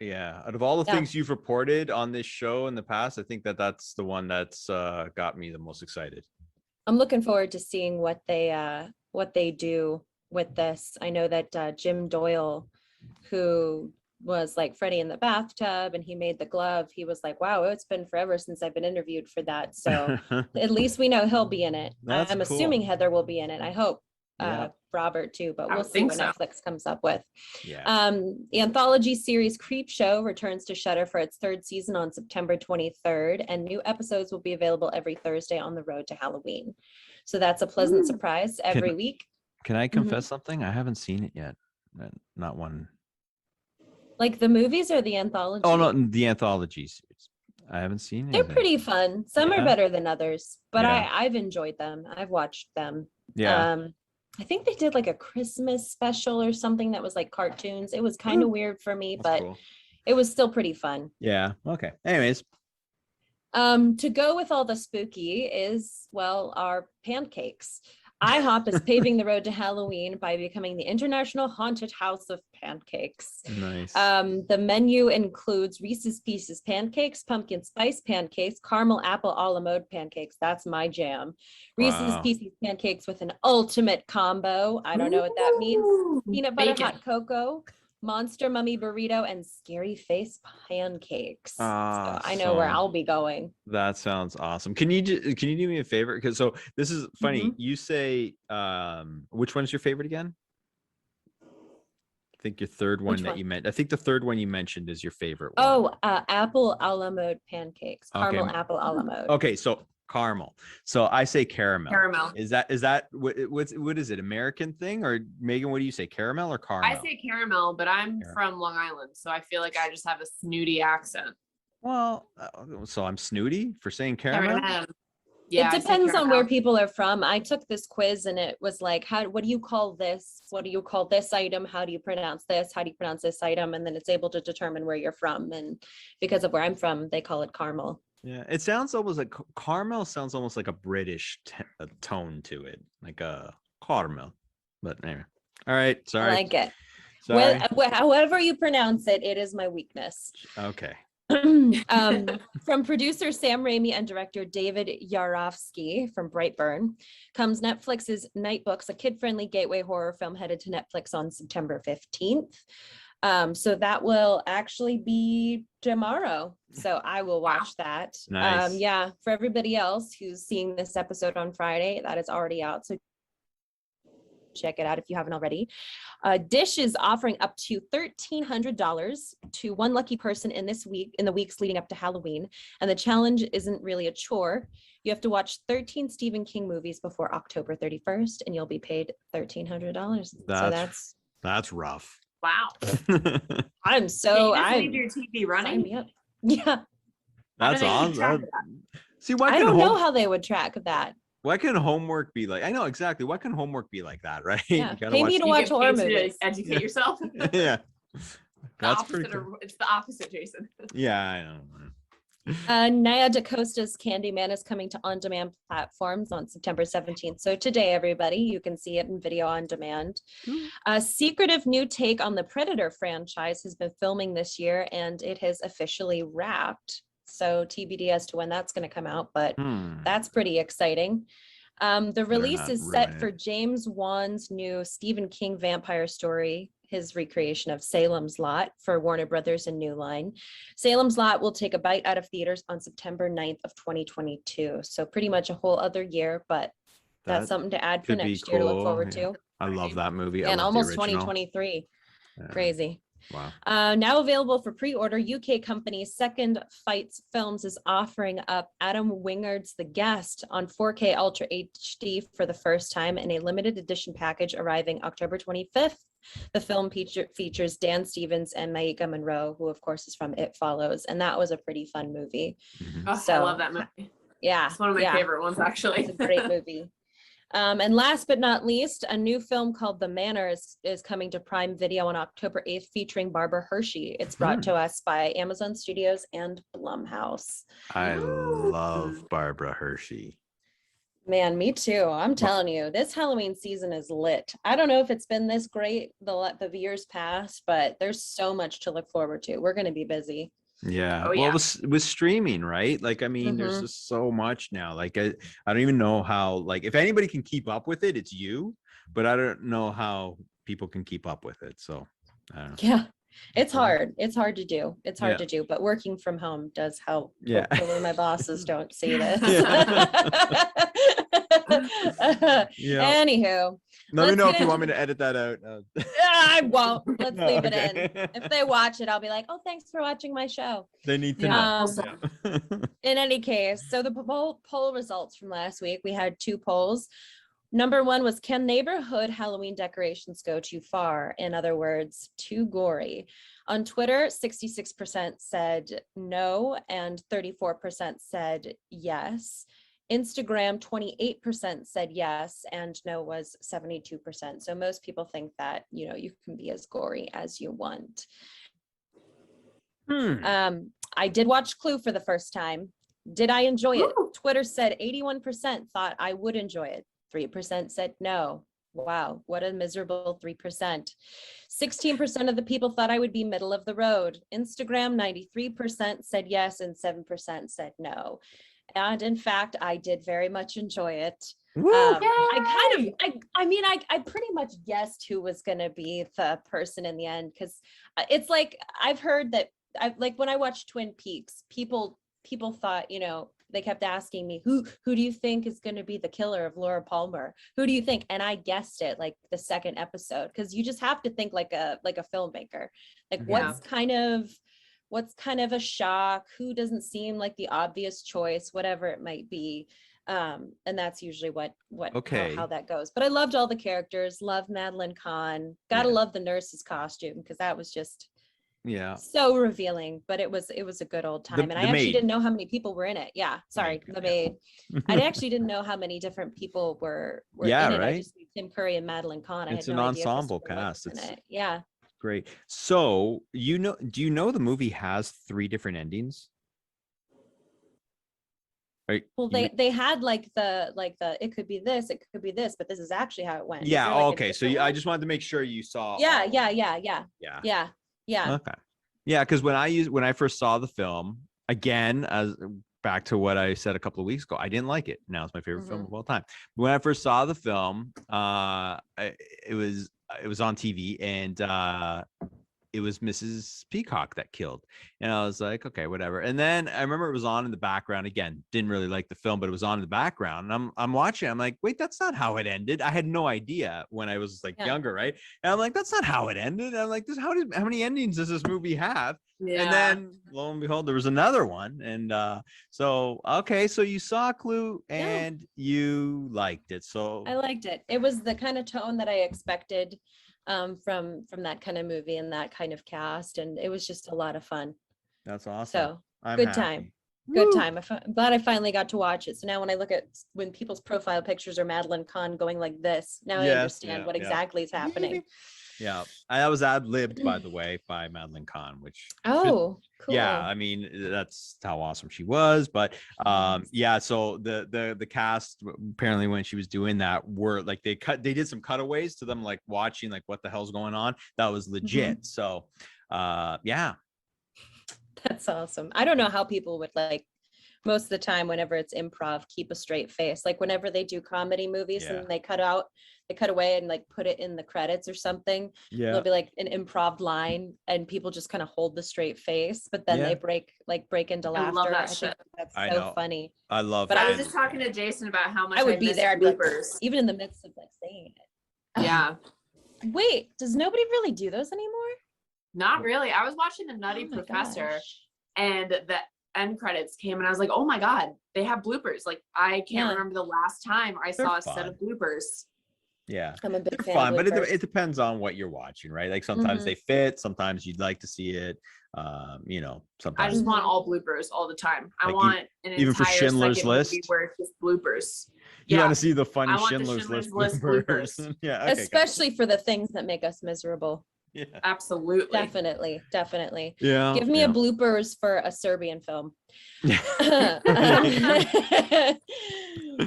Yeah, out of all the things you've reported on this show in the past, I think that's the one that's got me the most excited. I'm looking forward to seeing what they do with this. I know that Jim Doyle, who was like Freddy in the bathtub and he made the glove, he was like, wow, it's been forever since I've been interviewed for that. So at least we know he'll be in it. I'm assuming Heather will be in it. I hope Robert too, but we'll see what Netflix comes up with. The anthology series Creep Show returns to Shudder for its 3rd season on September 23rd, and new episodes will be available every Thursday on the road to Halloween. So that's a pleasant surprise every week. Can I confess something? I haven't seen it yet. Not one. Like the movies or the anthology? Oh no, the anthology series. I haven't seen it. They're pretty fun. Some are better than others, but I've enjoyed them. I've watched them. I think they did like a Christmas special or something that was like cartoons. It was kind of weird for me, but it was still pretty fun. Yeah. Okay. Anyways. To go with all the spooky is, well, our pancakes. IHOP is paving the road to Halloween by becoming the International Haunted House of Pancakes. Nice. The menu includes Reese's Pieces pancakes, pumpkin spice pancakes, caramel apple a la mode pancakes. That's my jam. Reese's Pieces pancakes with an ultimate combo. I don't know what that means. Peanut butter hot cocoa, Monster Mummy burrito, and Scary Face pancakes. So I know where I'll be going. That sounds awesome. Can you do me a favor? Because this is funny. You say which one is your favorite again? I think your third one that you meant. I think the third one you mentioned is your favorite one. Apple a la mode pancakes. Caramel apple a la mode. Okay, so caramel. So I say caramel. Caramel. Is that what is it? American thing, or Megan? What do you say? Caramel or caramel? I say caramel, but I'm from Long Island, so I feel like I just have a snooty accent. Well, so I'm snooty for saying caramel. Yeah, it depends on where people are from. I took this quiz and it was like, what do you call this? What do you call this item? How do you pronounce this? How do you pronounce this item? And then it's able to determine where you're from. And because of where I'm from, they call it caramel. Yeah, it sounds almost like caramel. Sounds almost like a British tone to it, like a caramel. But anyway, all right. Sorry. I like it. Sorry. However you pronounce it, it is my weakness. Okay. From producer Sam Raimi and director David Yarovsky from Brightburn comes Netflix's Nightbooks, a kid-friendly gateway horror film headed to Netflix on September 15th. So that will actually be tomorrow. So I will watch that. Nice. For everybody else who's seeing this episode on Friday, that is already out. So check it out if you haven't already. Dish is offering up to $1,300 to one lucky person in the weeks leading up to Halloween. And the challenge isn't really a chore. You have to watch 13 Stephen King movies before October 31st, and you'll be paid $1,300. That's rough. Wow. I'm leave your TV running. Sign me up. Yeah. That's awesome. See, I don't know how they would track that. What can homework be like? I know exactly. What can homework be like that, right? Yeah. Pay me to watch horror movies. Educate yourself. Yeah. That's pretty cool. It's the opposite, Jason. Yeah, I know. Naya DaCosta's Candyman is coming to on-demand platforms on September 17th. So today, everybody, you can see it in video on demand. A secretive new take on the Predator franchise has been filming this year, and it has officially wrapped. So TBD as to when that's going to come out, but that's pretty exciting. The release is set for James Wan's new Stephen King vampire story, his recreation of Salem's Lot for Warner Brothers and New Line. Salem's Lot will take a bite out of theaters on September 9th of 2022. So pretty much a whole other year, but that's something to add for next year to look forward to. I love that movie. And almost 2023. Yeah. Crazy. Wow. Now available for pre-order, UK company Second Fights Films is offering up Adam Wingard's The Guest on 4K Ultra HD for the first time in a limited edition package arriving October 25th. The film features Dan Stevens and Maika Monroe, who of course is from It Follows, and that was a pretty fun movie. Oh, I love that movie. Yeah, it's one of my favorite ones, actually. It's a great movie. And last but not least, a new film called The Manor is coming to Prime Video on October 8th, featuring Barbara Hershey. It's brought to us by Amazon Studios and Blumhouse. I love Barbara Hershey. Man, me too. I'm telling you, this Halloween season is lit. I don't know if it's been this great the years past, but there's so much to look forward to. We're going to be busy. Yeah. Oh, well, yeah. with streaming, right? Like, I mean, there's just so much now. Like, I don't even know how, like, if anybody can keep up with it, it's you, but I don't know how people can keep up with it. So, I don't know. Yeah. It's hard. It's hard to do. It's hard to do, but working from home does help. Yeah. Hopefully my bosses don't see this. Anywho. Let me know if you want me to edit that out. I won't. Let's leave it in. If they watch it, I'll be like, oh, thanks for watching my show. They need to know. In any case, so the poll results from last week, we had 2 polls. Number 1 was, can neighborhood Halloween decorations go too far? In other words, too gory. On Twitter, 66% said no and 34% said yes. Instagram, 28% said yes and no was 72%. So most people think that, you know, you can be as gory as you want. I did watch Clue for the first time. Did I enjoy it? Twitter said 81% thought I would enjoy it. 3% said no. Wow, what a miserable 3%. 16% of the people thought I would be middle of the road. Instagram, 93% said yes and 7% said no. And in fact, I did very much enjoy it. I pretty much guessed who was going to be the person in the end, because it's like, I've heard that when I watched Twin Peaks, people thought, you know, they kept asking me, who do you think is going to be the killer of Laura Palmer? Who do you think? And I guessed it like the second episode, because you just have to think like a filmmaker, like what's kind of a shock, who doesn't seem like the obvious choice, whatever it might be. And that's usually how that goes. But I loved all the characters, loved Madeline Kahn, gotta love the nurse's costume, because that was just so revealing. But it was a good old time. And I actually didn't know how many people were in it. The maid. I actually didn't know how many different people were in it. I just knew Tim Curry and Madeline Kahn. It's an ensemble cast. Yeah. Great. So, do you know the movie has 3 different endings? Right. Well, they had like the it could be this, it could be this, but this is actually how it went. Yeah. Okay. So I just wanted to make sure you saw. Yeah. Okay. Yeah, because when I first saw the film, again, as back to what I said a couple of weeks ago, I didn't like it. Now it's my favorite film of all time. When I first saw the film, it was on TV, and it was Mrs. Peacock that killed. And I was like, okay, whatever. And then I remember it was on in the background again. Didn't really like the film, but it was on in the background. And I'm watching. I'm like, wait, that's not how it ended. I had no idea when I was like younger, right? And I'm like, that's not how it ended. And I'm like, how many endings does this movie have? Yeah. And then lo and behold, there was another one. And so okay, so you saw Clue and you liked it. So I liked it. It was the kind of tone that I expected from that kind of movie and that kind of cast, and it was just a lot of fun. that's awesome. So I'm good happy. time. Good Woo! time. I'm glad I finally got to watch it. So now when I look at when people's profile pictures are Madeline Kahn going like this, now I Yes, understand what exactly is happening. Yeah, that was ad-libbed, by the way, by Madeline Kahn, which Oh, cool. yeah, I mean, that's how awesome she was. But yeah, so the cast apparently when she was doing that were like they did some cutaways to them like watching like what the hell's going on. That was legit. So yeah. That's awesome. I don't know how people would like most of the time whenever it's improv keep a straight face. Like whenever they do comedy movies and they cut away and like put it in the credits or something. Yeah. It'll be like an improv line and people just kind of hold the straight face, but then they break into laughter. I love that think shit. that's I so know. funny. I love But it. I was just talking to Jason about how much I would be miss there. I'd be like, bloopers. even in the midst of like saying it. Yeah. Wait, does nobody really do those anymore? Not really. I was watching The Nutty Oh my Professor gosh. and the end credits came and I was like, oh my God, they have bloopers. Like I can't remember the last time I saw a set of bloopers. Yeah, I'm a big they're fan fun, of but bloopers. it depends on what you're watching, right? Like sometimes they fit, sometimes you'd like to see it. You know, I sometimes just want all bloopers all the time. I Like want an even for entire Schindler's second List? movie where it's just bloopers. you Yeah. want to see the funny I want the Schindler's Schindler's List List bloopers. bloopers. Yeah, okay, Especially for the things that make us miserable. yeah, Absolutely. Definitely. yeah. Give me a bloopers for a Serbian film. Yeah.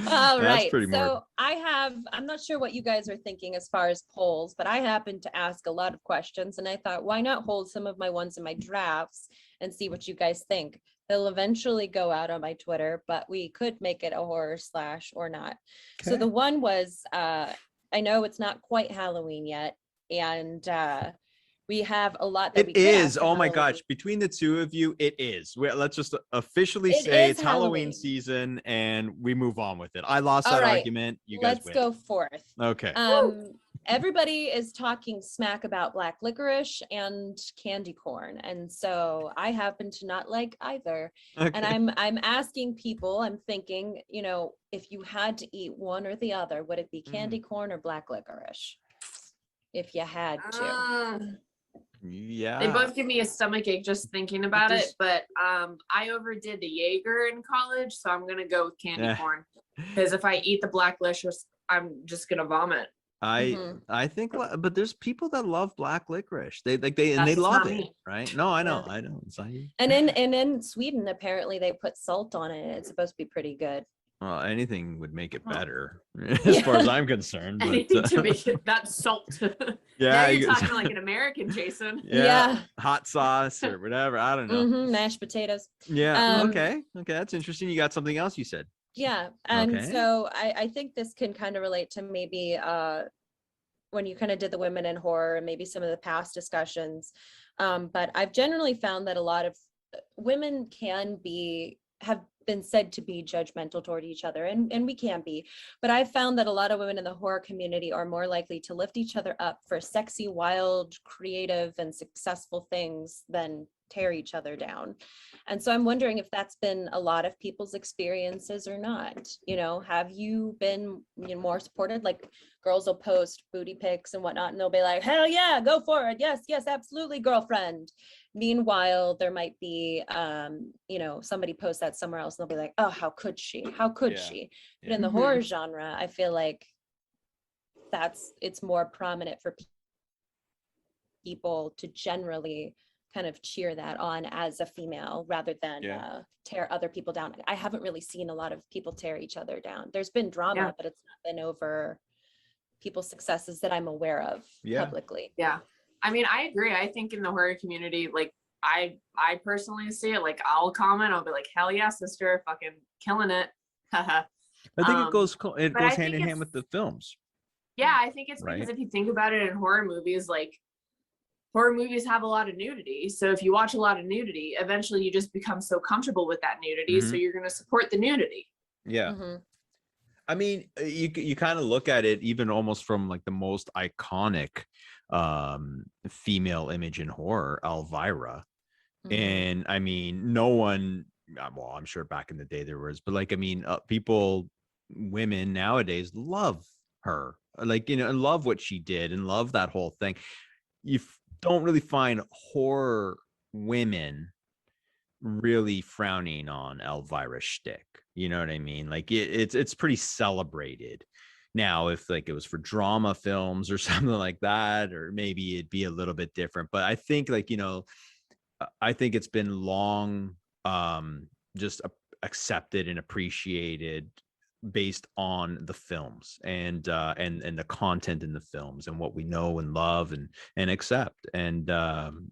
All That's right. pretty morbid. So I'm not sure what you guys are thinking as far as polls, but I happened to ask a lot of questions and I thought, why not hold some of my ones in my drafts and see what you guys think? They'll eventually go out on my Twitter, but we could make it a horror slash or not. So the one was, I know it's not quite Halloween yet. And we have a lot that It we could is. ask for Oh my Halloween. gosh. Between the two of you, it is. Let's just officially It say is it's Halloween Halloween. season and we move on with it. I lost All that right. argument. You guys Let's win. go forth. Okay. Everybody is talking smack about black licorice and candy corn. And so I happen to not like either. Okay. And I'm asking people, I'm thinking, you know, if you had to eat one or the other, would it be candy corn or black licorice? If you had to. Yeah. They both give me a stomach ache just thinking about it, but I overdid the Jaeger in college, so I'm gonna go with candy corn. Because if I eat the black licorice, I'm just gonna vomit. I think, but there's people that love black licorice. They That's love not it, me. right? No, I know, Yeah. I know. It's not you. And in Sweden, apparently they put salt on it. It's supposed to be pretty good. Well, anything would make it Oh. better, as far as I'm concerned. But, Anything to make it that salt. yeah, Now you're talking like an American, Jason. Yeah. hot sauce or whatever. I don't know. Mashed potatoes. Yeah. Okay. That's interesting. You got something else you said. Yeah. And Okay. so I think this can kind of relate to maybe when you kind of did the women in horror and maybe some of the past discussions. But I've generally found that a lot of women have been said to be judgmental toward each other, and we can be, but I've found that a lot of women in the horror community are more likely to lift each other up for sexy, wild, creative, and successful things than tear each other down. And so I'm wondering if that's been a lot of people's experiences or not. You know, have you been more supported? Like girls will post booty pics and whatnot, and they'll be like, hell yeah, go for it. Yes, absolutely, girlfriend. Meanwhile, there might be, somebody posts that somewhere else and they'll be like, oh, how could she? How could Yeah. she? But Yeah. in the horror genre, I feel like it's more prominent for people to generally kind of cheer that on as a female rather than tear other people down. I haven't really seen a lot of people tear each other down. There's been drama, but it's not been over people's successes that I'm aware of publicly. Yeah. I mean, I agree. I think in the horror community, like I personally see it, like I'll comment, I'll be like, hell yeah, sister, fucking killing it. I think it goes hand in hand with the films. Yeah, I think it's right? because if you think about it in horror movies, like horror movies have a lot of nudity. So if you watch a lot of nudity, eventually you just become so comfortable with that nudity. So you're going to support the nudity. Yeah. I mean, you kind of look at it even almost from like the most iconic female image in horror, Elvira. And I mean, no one, well, I'm sure back in the day there was, but like, I mean, women nowadays love her, like, and love what she did and love that whole thing. You don't really find horror women really frowning on Elvira's shtick. You know what I mean? Like it's pretty celebrated. Now, if like it was for drama films or something like that, or maybe it'd be a little bit different. But I think like, I think it's been long just accepted and appreciated based on the films and the content in the films and what we know and love and accept. And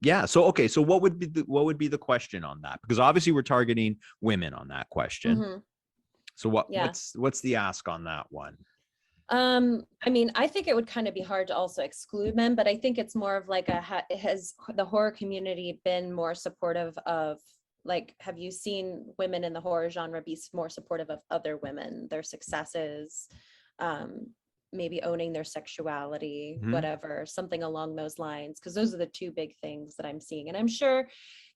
yeah, so okay, so what would be the question on that? Because obviously we're targeting women on that question. So what's the ask on that one? I mean, I think it would kind of be hard to also exclude men, but I think it's more of like has the horror community been more supportive of, like, have you seen women in the horror genre be more supportive of other women, their successes, maybe owning their sexuality, whatever, something along those lines? Because those are the two big things that I'm seeing. And I'm sure,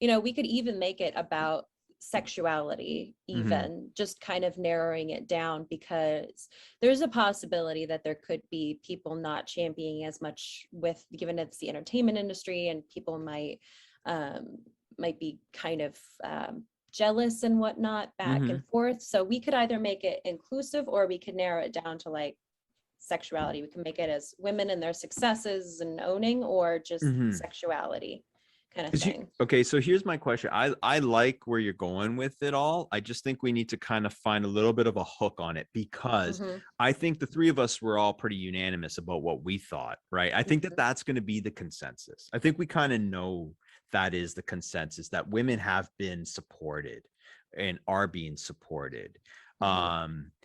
we could even make it about sexuality, even just kind of narrowing it down, because there's a possibility that there could be people not championing as much with, given it's the entertainment industry, and people might be kind of jealous and whatnot back and forth. So we could either make it inclusive, or we could narrow it down to like sexuality. We can make it as women and their successes and owning, or just sexuality kind of thing. Okay, so here's my question. I like where you're going with it all. I just think we need to kind of find a little bit of a hook on it, because I think the three of us were all pretty unanimous about what we thought, right? I think that that's going to be the consensus. I think we kind of know that is the consensus, that women have been supported and are being supported.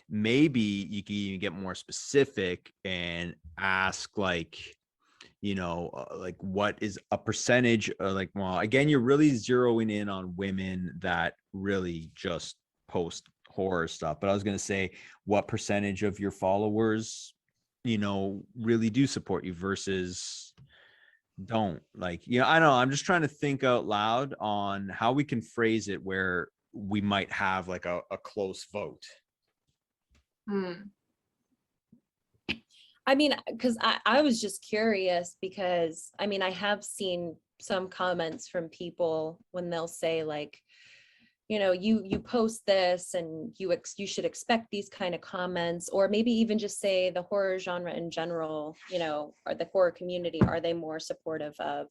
Maybe you can even get more specific and ask like, like what is a percentage, like, well, again, you're really zeroing in on women that really just post horror stuff. But I was going to say, what percentage of your followers, really do support you versus don't? Like, I don't know. I'm just trying to think out loud on how we can phrase it where we might have like a close vote. I mean, because I was just curious, because I mean, I have seen some comments from people when they'll say like, you post this and you should expect these kind of comments, or maybe even just say the horror genre in general, or the horror community, are they more supportive of,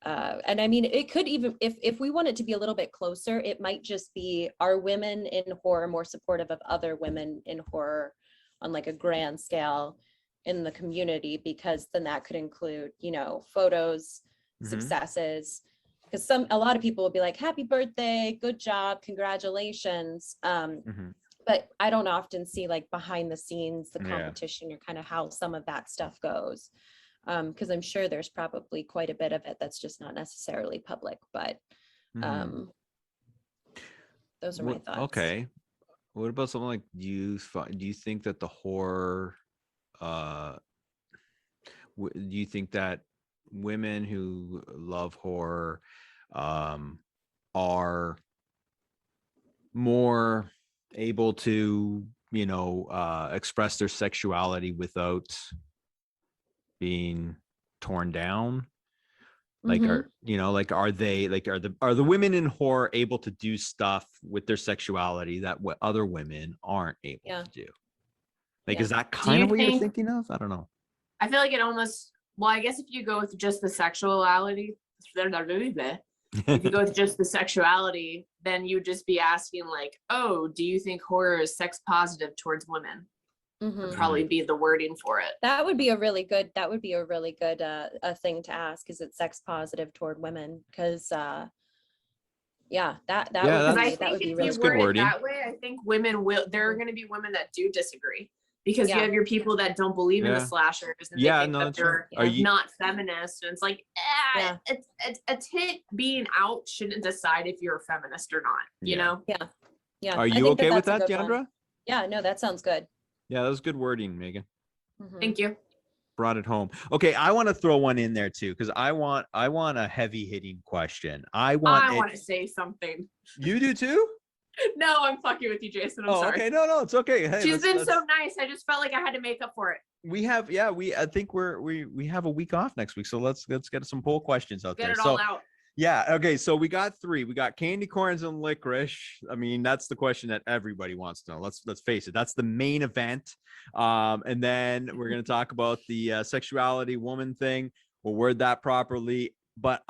and I mean, it could even, if we want it to be a little bit closer, it might just be, are women in horror more supportive of other women in horror on like a grand scale in the community? Because then that could include, photos, successes, because a lot of people will be like, happy birthday, good job, congratulations. But I don't often see like behind the scenes, the competition, or kind of how some of that stuff goes. Because I'm sure there's probably quite a bit of it that's just not necessarily public, but those are my thoughts. Okay. What about something like, do you think that the horror, do you think that women who love horror are more able to, express their sexuality without being torn down? Like, are the women in horror able to do stuff with their sexuality that what other women aren't able to do? Like, is that kind of what you're thinking of? I don't know. I feel like it almost, well, I guess if you go with just the sexuality, if you go with just the sexuality, then you'd just be asking like, oh, do you think horror is sex positive towards women? Would probably be the wording for it. That would be a really good thing to ask. Is it sex positive toward women? Because that would be really good wording. That way, I think women there are going to be women that do disagree. because you have your people that don't believe in the Yeah. slashers and Yeah, they think no, that that's they're right. Are you- not feminist. And it's like, it's a tit being out shouldn't decide if you're a feminist or not, you Yeah. know? Yeah. Are I you think okay with that's that, a good one. Diandra? Yeah, no, that sounds good. Yeah, that was good wording, Megan. Mhm. Thank you. Brought it home. Okay, I want to throw one in there too because I want a heavy hitting question. I want to say something. You do too? No, I'm fucking with you, Jason. I'm sorry. Okay, no, it's okay. Hey, She's been so nice. I just felt like I had to make up for it. We have, I think we have a week off next week, so let's get some poll questions out Get there. it all out. Yeah, okay, so we got 3. We got candy corns and licorice. I mean, that's the question that everybody wants to know. Let's face it, that's the main event. And then we're gonna talk about the sexuality woman thing. We'll word that properly. But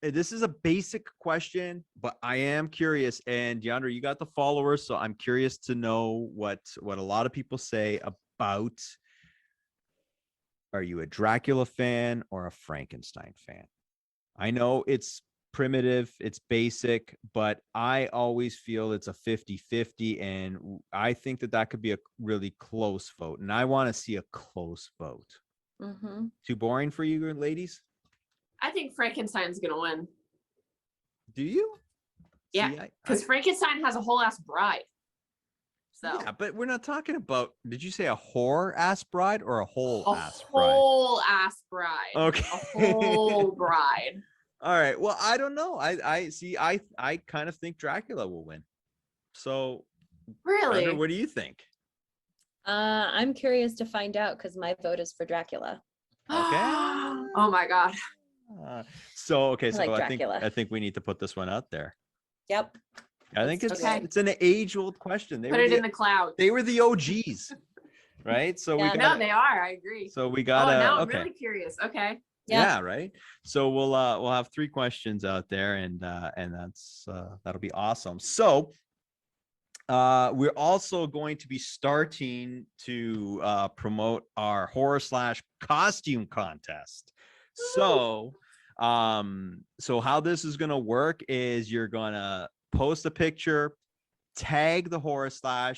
this is a basic question, but I am curious. And Diandra, you got the followers, so I'm curious to know what a lot of people say about. Are you a Dracula fan or a Frankenstein fan? I know it's primitive, it's basic, but I always feel it's a 50-50, and I think that could be a really close vote, and I want to see a close vote. Mhm. Too boring for you ladies? I think Frankenstein's gonna win. Do you? Yeah, because Frankenstein has a whole ass bride. So yeah, but we're not talking about. Did you say a whore ass bride or a whole ass bride? Whole ass bride. Okay. A whole bride. All right. Well, I don't know. I see. I kind of think Dracula will win. So, really, Diandra, what do you think? I'm curious to find out because my vote is for Dracula. Okay. Oh my god. Okay. So like I think we need to put this one out there. Yep. I think it's Okay. it's an age-old question. Put it in the cloud. They were the OGs, right? So Yeah. we No, got. they are. I agree. So we got. Now I'm okay. really curious. Okay. Yeah. Right. So we'll have 3 questions out there, and that's that'll be awesome. So we're also going to be starting to promote our horror/costume contest. So how this is gonna work is you're gonna post a picture, tag the horror/,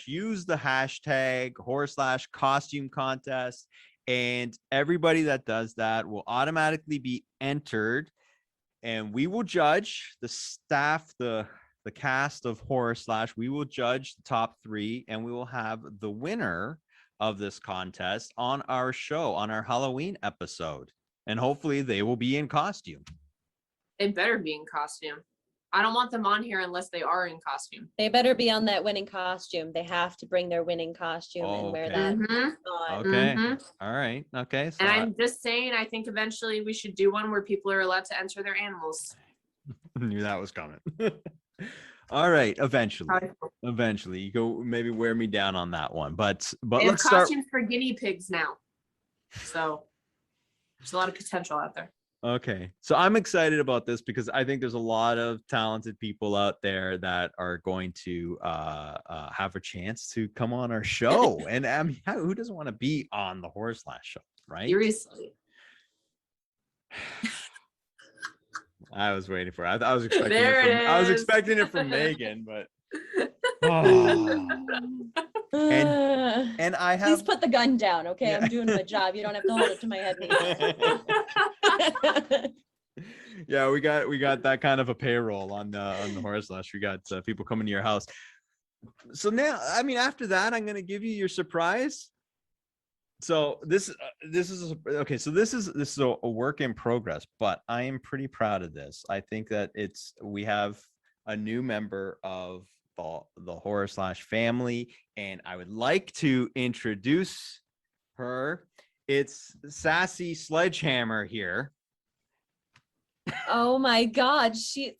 use the hashtag horror/costume contest, and everybody that does that will automatically be entered, and we will judge the staff, the cast of horror/, we will judge the top 3, and we will have the winner of this contest on our show, on our Halloween episode, and hopefully they will be in costume. They better be in costume. I don't want them on here unless they are in costume. They better be on that winning costume. They have to bring their winning costume and wear that. on. Okay. All right. Okay. So And I'm just saying, I think eventually we should do one where people are allowed to enter their animals. knew that was coming. All right. Eventually, Probably. you go maybe wear me down on that one, but They have let's start. costumes for guinea pigs now. So there's a lot of potential out there. Okay. So I'm excited about this because I think there's a lot of talented people out there that are going to have a chance to come on our show. And I mean, who doesn't want to be on the Horror Slash show, right? Seriously. I was waiting for it. I was expecting There it. it I was is. expecting it from Megan, but oh. And I Please have put the gun down, okay? Yeah. I'm doing my job. You don't have to hold it to my head anymore. yeah, we got that kind of a payroll on the Horror Slash. We got people coming to your house. So now, I mean, after that, I'm gonna give you your surprise. So this is okay. So this is a work in progress, but I am pretty proud of this. I think that we have a new member of the Horror Slash family, and I would like to introduce her. It's Sassy Sledgehammer here. Oh my God, she's.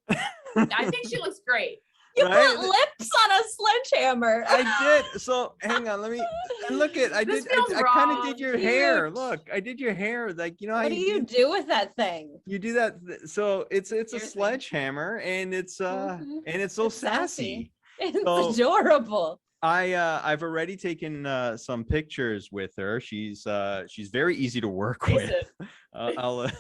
I think she looks great. You Right? put lips on a sledgehammer. I did. So hang on, let me look at. I This did. feels I kind of wrong. did your Cute. hair. Look, I did your hair. Like how What do you do with that thing? You do that. So it's a Seriously. sledgehammer, and it's Mhm. and it's so It's sassy. sassy. It's So- adorable. I've already taken some pictures with her. She's very easy to work with. Jason.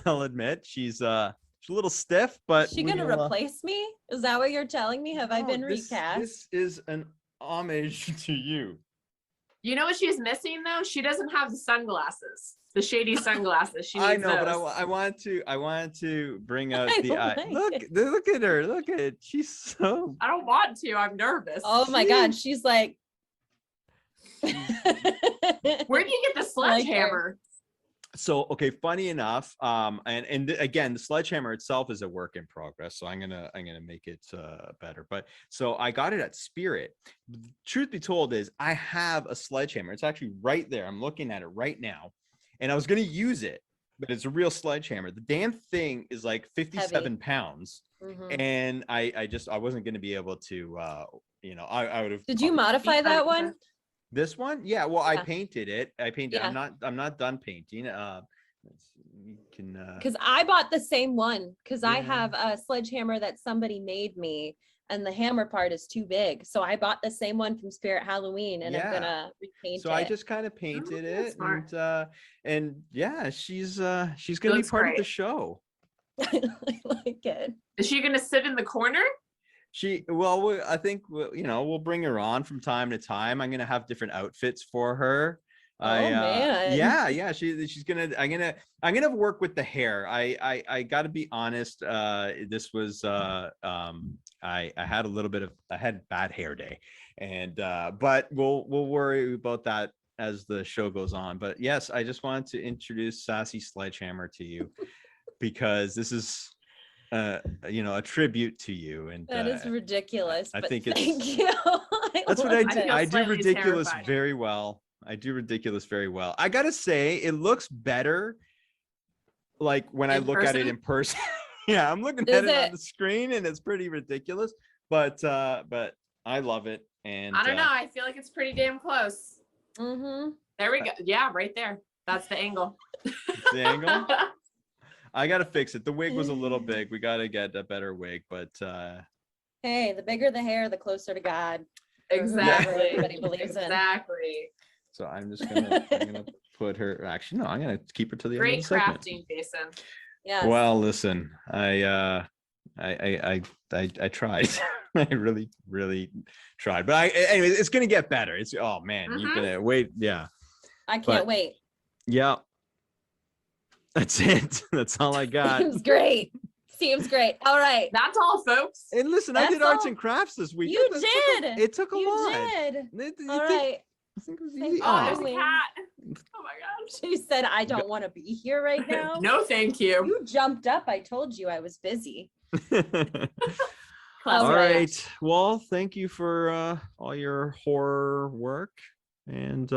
I'll admit she's a little stiff, but Is she gonna replace me? Is that what you're telling me? Have I no, been this- recast? This is an homage to you. You know what she's missing though? She doesn't have the sunglasses, the shady sunglasses. She needs I know, those. but I wanted to bring out I the don't like it. look at her. Look at it. She's so. I don't want to. I'm nervous. Oh my God, she's like. Where do you get the sledgehammer? So, okay, funny enough, and again, the sledgehammer itself is a work in progress, so I'm gonna make it better. But so I got it at Spirit. Truth be told is I have a sledgehammer. It's actually right there. I'm looking at it right now, and I was gonna use it, but it's a real sledgehammer. The damn thing is like 57 pounds, and I wasn't gonna be able to, I would have. Did you modify that one? This one? Yeah. Well, I Yeah. painted it. Yeah. I'm not done painting. You can Because I bought the same one because I Yeah. have a sledgehammer that somebody made me, and the hammer part is too big. So I bought the same one from Spirit Halloween, and I'm gonna repaint so it. I just kind of painted that's it, smart. and yeah, she's gonna be looks part of the great. show. I like it. Is she gonna sit in the corner? I think we'll bring her on from time to time. I'm gonna have different outfits for her. Man. Yeah. She's gonna. I'm gonna work with the hair. I got to be honest. This was I had I had bad hair day, and but we'll worry about that as the show goes on. But yes, I just wanted to introduce Sassy Sledgehammer to you because this is a tribute to you, and That is ridiculous. I but think it's- thank you. that's what I love do. it. I do slightly ridiculous terrified. very well. I do ridiculous very well. I gotta say, it looks better like when I In look at it person? in person. Yeah, I'm looking Is at it on it? the screen, and it's pretty ridiculous. But I love it. And I don't know. I feel like it's pretty damn close. There we go. Yeah, right there. That's the angle. the angle. I gotta fix it. The wig was a little big. We gotta get a better wig, but Hey, the bigger the hair, the closer to God. Exactly. Everybody believes in. Exactly. so I'm gonna put her. Actually, no, I'm gonna keep her to the end Great of the segment. crafting, Jason. Yes. Well, listen, I tried. I really tried. But anyway, it's gonna get better. It's man, you're gonna wait. Yeah. I can't wait. Yeah. That's it. That's all I got. Seems great. Seems great. All right. That's all, folks. And listen, I That's did arts all. and crafts this week. You It did. took a You lot. did. You All think- right. I think it was Thank easy. you. Oh, there's Aw. a cat. Oh my gosh. She said, I don't want to be here right now. No, thank you. You jumped up. I told you I was busy. Classic. All right. Well, thank you for all your horror work, and we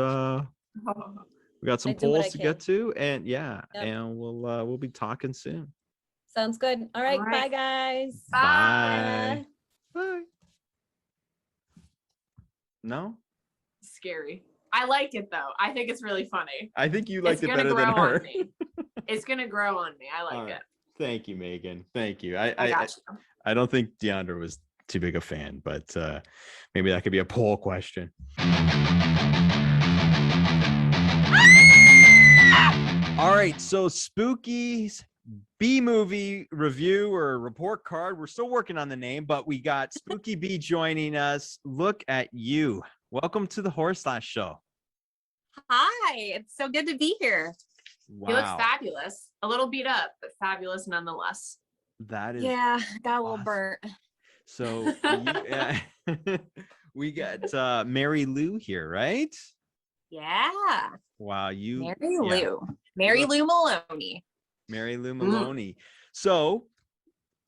got some I do what polls I to can. get to, and Yep. and we'll be talking soon. Sounds good. All right. All Bye, right. guys. Bye. Bye. No, Scary. I like it though. I think it's really funny. I think you liked It's it gonna better grow than on her. me. It's gonna grow on me. I like All right. it. Thank you, Megan. Thank you. I got you. I don't think Diandra was too big a fan, but maybe that could be a poll question. All right, so Spooky's B-movie review or report card. We're still working on the name, but we got Spooky B joining us. Look at you. Welcome to the Horror Slash Show. Hi, it's so good to be here. Wow. You look fabulous. A little beat up, but fabulous nonetheless. That is Yeah, got a little awesome. burnt. So we got Mary Lou here, right? Yeah, Wow, Mary yeah, Lou. Mary Look- Lou Maloney. Mary Lou Maloney. So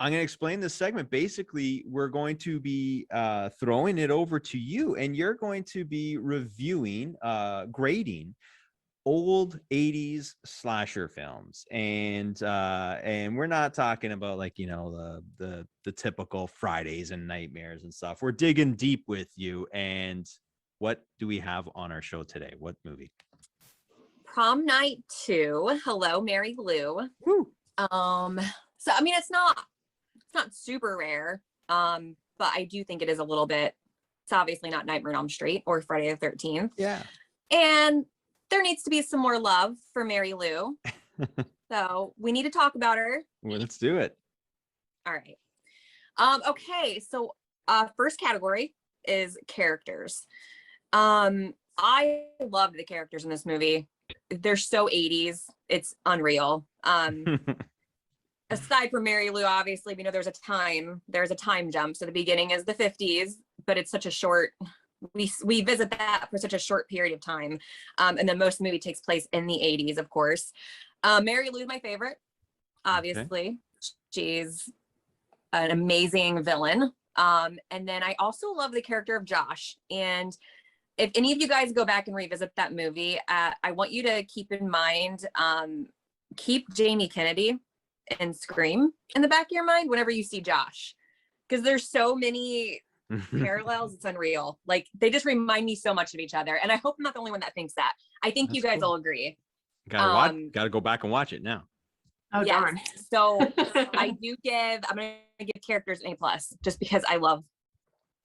I'm going to explain this segment. Basically, we're going to be throwing it over to you, and you're going to be reviewing, grading old 80s slasher films, and we're not talking about like the typical Fridays and Nightmares and stuff. We're digging deep with you. And what do we have on our show today? What movie? Prom Night 2. Hello, Mary Lou. Woo. So I mean it's not super rare. But I do think it is a little bit. It's obviously not Nightmare on Elm Street or Friday the 13th. Yeah. And there needs to be some more love for Mary Lou. So we need to talk about her. Well, let's do it. All right. Okay, so first category is characters. I loved the characters in this movie. They're so 80s. It's unreal. Aside from Mary Lou, obviously, we know there's a time jump. So the beginning is the 50s, but it's such a short, we visit that for such a short period of time. And then most of the movie takes place in the 80s, of course. Mary Lou is my favorite, obviously. Okay. She's an amazing villain. And then I also love the character of Josh. And if any of you guys go back and revisit that movie, I want you to keep in mind, keep Jamie Kennedy and Scream in the back of your mind whenever you see Josh, because there's so many parallels. It's unreal. Like, they just remind me so much of each other, and I hope I'm not the only one that thinks that. I think you guys all agree. Gotta go back and watch it now. Oh, yes. Darn. So I'm gonna give characters an A+, just because I love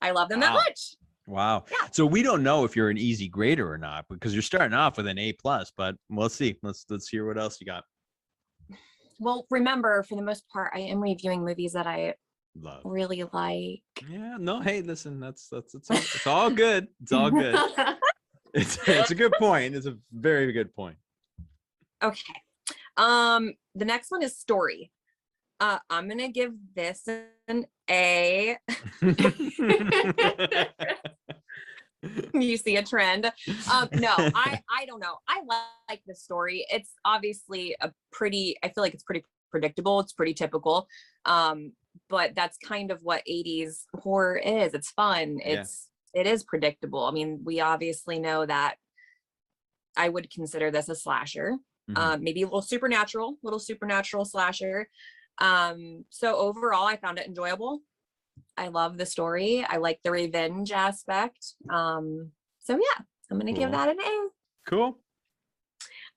them that much. Wow. Yeah. So we don't know if you're an easy grader or not, because you're starting off with an A+, but we'll see. Let's hear what else you got. Well, remember, for the most part, I am reviewing movies that I really like. Yeah, no, hey, listen, it's all good. It's all good. It's a good point. It's a very good point. Okay. The next one is story. I'm gonna give this an A. You see a trend. No, I don't know. I like the story. It's obviously I feel like it's pretty predictable. It's pretty typical. But that's kind of what 80s horror is. It's fun. It is predictable. I mean, we obviously know that I would consider this a slasher. Maybe a little supernatural slasher. So overall, I found it enjoyable. I love the story. I like the revenge aspect. So yeah, I'm gonna give that an A. Cool.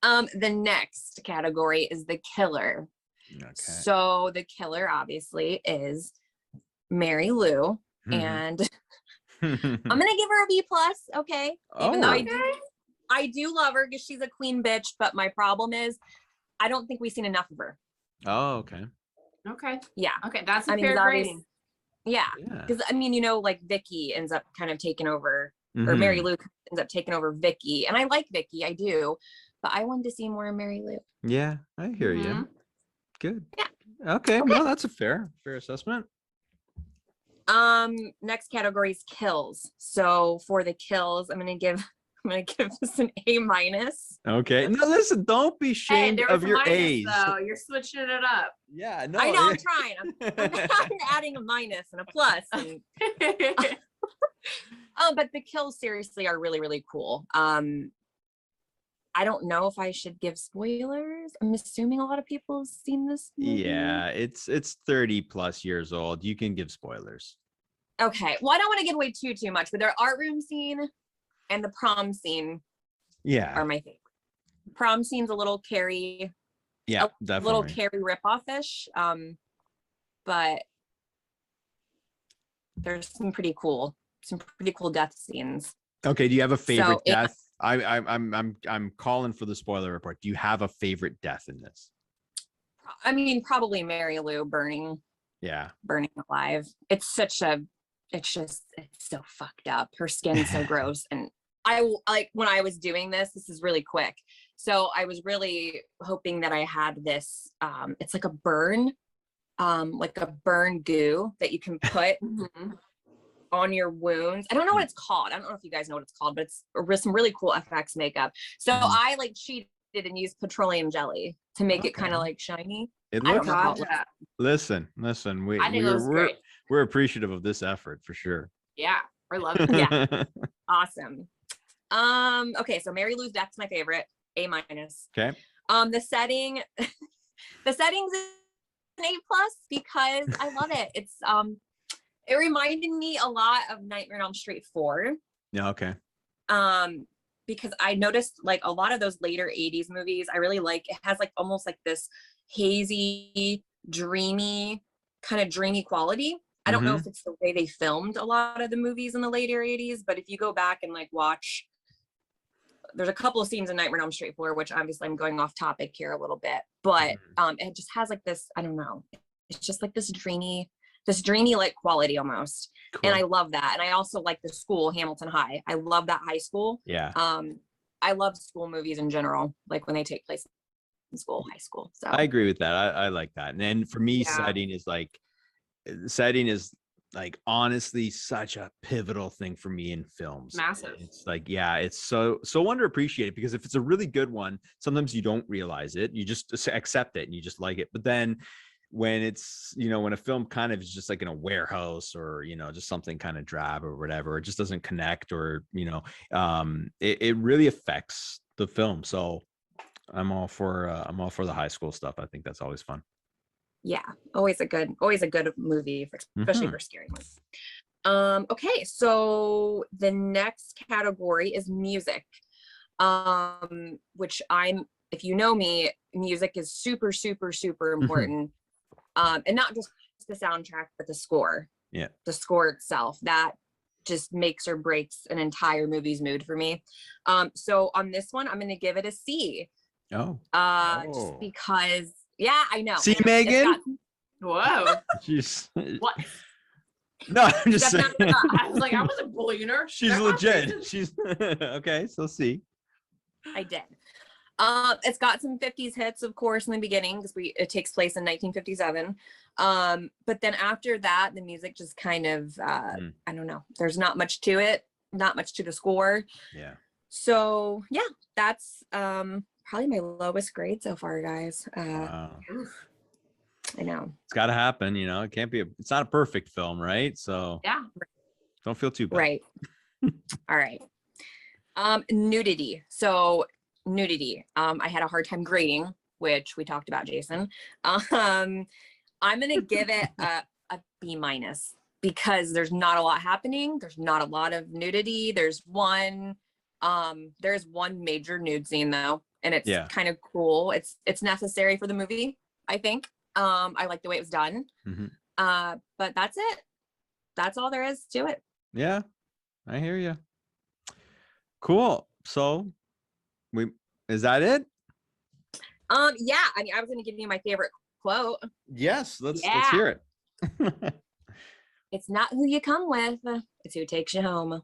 The next category is the killer. Okay. So the killer obviously is Mary Lou, and I'm gonna give her a B+. Okay. Even though I do love her because she's a queen bitch, but my problem is I don't think we've seen enough of her. Oh, okay. Okay. Yeah. Okay, that's a fair grading. Yeah, because I mean, like Vicky ends up kind of taking over, or Mary Lou ends up taking over Vicky, and I like Vicky, I do, but I wanted to see more of Mary Lou. Yeah, I hear you. Good. Yeah. Okay. No, that's a fair assessment. Next category is kills. So for the kills, I'm gonna give this an A-. Okay. No, listen, don't be ashamed of your A's. So you're switching it up. Yeah, no. I know, I'm trying. I'm adding a minus and a plus. And, but the kills seriously are really, really cool. I don't know if I should give spoilers. I'm assuming a lot of people have seen this movie. Yeah, it's 30+ years old. You can give spoilers. Okay. Well, I don't want to give away too much, but their art room scene and the prom scene are my favorite. Prom scene's a little Carrie. Yeah, definitely. Little Carrie ripoff-ish. But there's some pretty cool death scenes. Okay, do you have a favorite death? I'm calling for the spoiler report. Do you have a favorite death in this? I mean, probably Mary Lou burning alive. It's so fucked up. Her skin's so gross. And I like, when I was doing this is really quick. So I was really hoping that I had this, it's like a burn goo that you can put on your wounds. I don't know what it's called. I don't know if you guys know what it's called, but it's some really cool FX makeup. So I like cheated and used petroleum jelly to make it kind of like shiny. It looks Listen, we're appreciative of this effort for sure. Yeah, we're loving it. Yeah. Awesome. Okay, so Mary Lou's death's my favorite, A-. Okay. The settings an A+ because I love it. It's it reminded me a lot of Nightmare on Elm Street 4. Yeah, okay. Because I noticed like a lot of those later 80s movies, I really like, it has like almost like this hazy, dreamy quality. I don't know if it's the way they filmed a lot of the movies in the later 80s, but if you go back and like watch, there's a couple of scenes in Nightmare on Elm Street 4, which obviously I'm going off topic here a little bit, but it just has like this, I don't know, it's just like this dreamy this dreamy like quality almost. Cool. And I love that. And I also like the school, Hamilton High. I love that high school. Yeah. I love school movies in general, like when they take place in school, high school. So I agree with that. I like that. And then for me, setting is like honestly such a pivotal thing for me in films. Massive. It's like, yeah, it's so underappreciated, because if it's a really good one, sometimes you don't realize it. You just accept it and you just like it. But then when it's, when a film kind of is just like in a warehouse, or, just something kind of drab or whatever, it just doesn't connect, or, it really affects the film. So I'm all for the high school stuff. I think that's always fun. yeah, always a good movie, especially for scary ones. Okay, so the next category is music, which if you know me, music is super, super, super important. And not just the soundtrack, but the score. Yeah. The score itself, that just makes or breaks an entire movie's mood for me. So on this one, I'm going to give it a C. Just because, yeah, I know. See, Megan? Whoa. She's What? No, I'm just saying. I was like, I wasn't bullying her. She's legit. She's okay. So C. I did. It's got some 50s hits, of course, in the beginning, because it takes place in 1957. But then after that, the music just kind of, I don't know. There's not much to it, not much to the score. Yeah. So yeah, that's probably my lowest grade so far, guys. Wow. I know. It's got to happen. It can't be. It's not a perfect film, right? So Yeah. Don't feel too bad. Right. All right. Nudity. So nudity. I had a hard time grading, which we talked about, Jason. I'm gonna give it a B-, because there's not a lot happening. There's not a lot of nudity. There's one major nude scene though, and it's kind of cool. It's necessary for the movie, I think. I like the way it was done. But that's it. That's all there is to it. Yeah, I hear you. Cool. So is that it? Yeah, I mean, I was going to give you my favorite quote. Yes, let's hear it. It's not who you come with, it's who takes you home.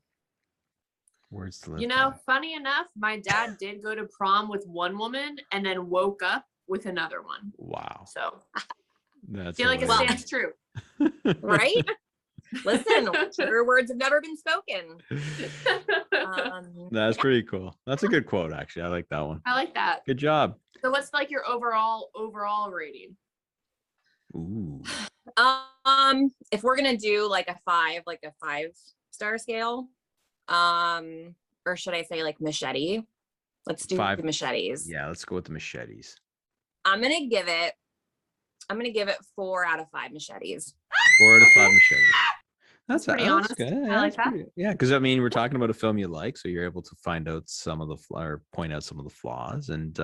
Words to live by. Funny enough, my dad did go to prom with one woman and then woke up with another one. Wow. So That's I feel like it stands true. Right? Listen, truer words have never been spoken. That's pretty cool. That's a good quote, actually. I like that one. I like that. Good job. So what's like your overall rating? Ooh. If we're gonna do like a 5-star scale, or should I say like machete? Let's do 5. the machetes. Yeah, let's go with the machetes. I'm gonna give it 4 out of 5 machetes. 4 out of 5 machetes. That's pretty honest. Good. I like that. Yeah, because I mean, we're talking about a film you like, so you're able to find out point out some of the flaws, and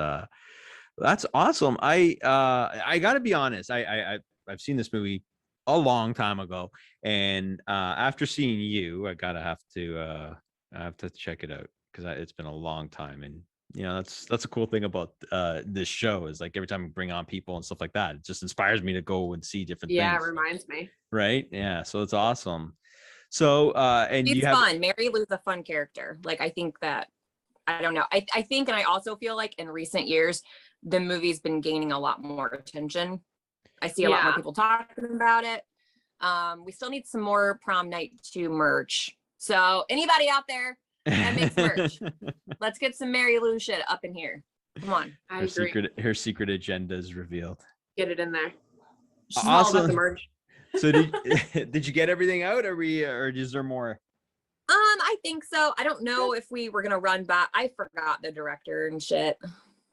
that's awesome. I gotta be honest. I've seen this movie a long time ago, and after seeing you, I have to check it out, because it's been a long time, and that's a cool thing about this show, is like every time we bring on people and stuff like that, it just inspires me to go and see different things. Yeah, it reminds me. Right? Yeah, so it's awesome. So and it's you have fun. Mary Lou's a fun character. Like, I think that, I don't know. I think, and I also feel like in recent years, the movie's been gaining a lot more attention. I see a lot more people talking about it. We still need some more Prom Night 2 merch. So anybody out there that makes merch, let's get some Mary Lou shit up in here. Come on. I agree. Her secret agenda is revealed. Get it in there. She's Awesome. all about the merch. So did you get everything out? Or is there more? I think so. I don't know if we were gonna run back. I forgot the director and shit.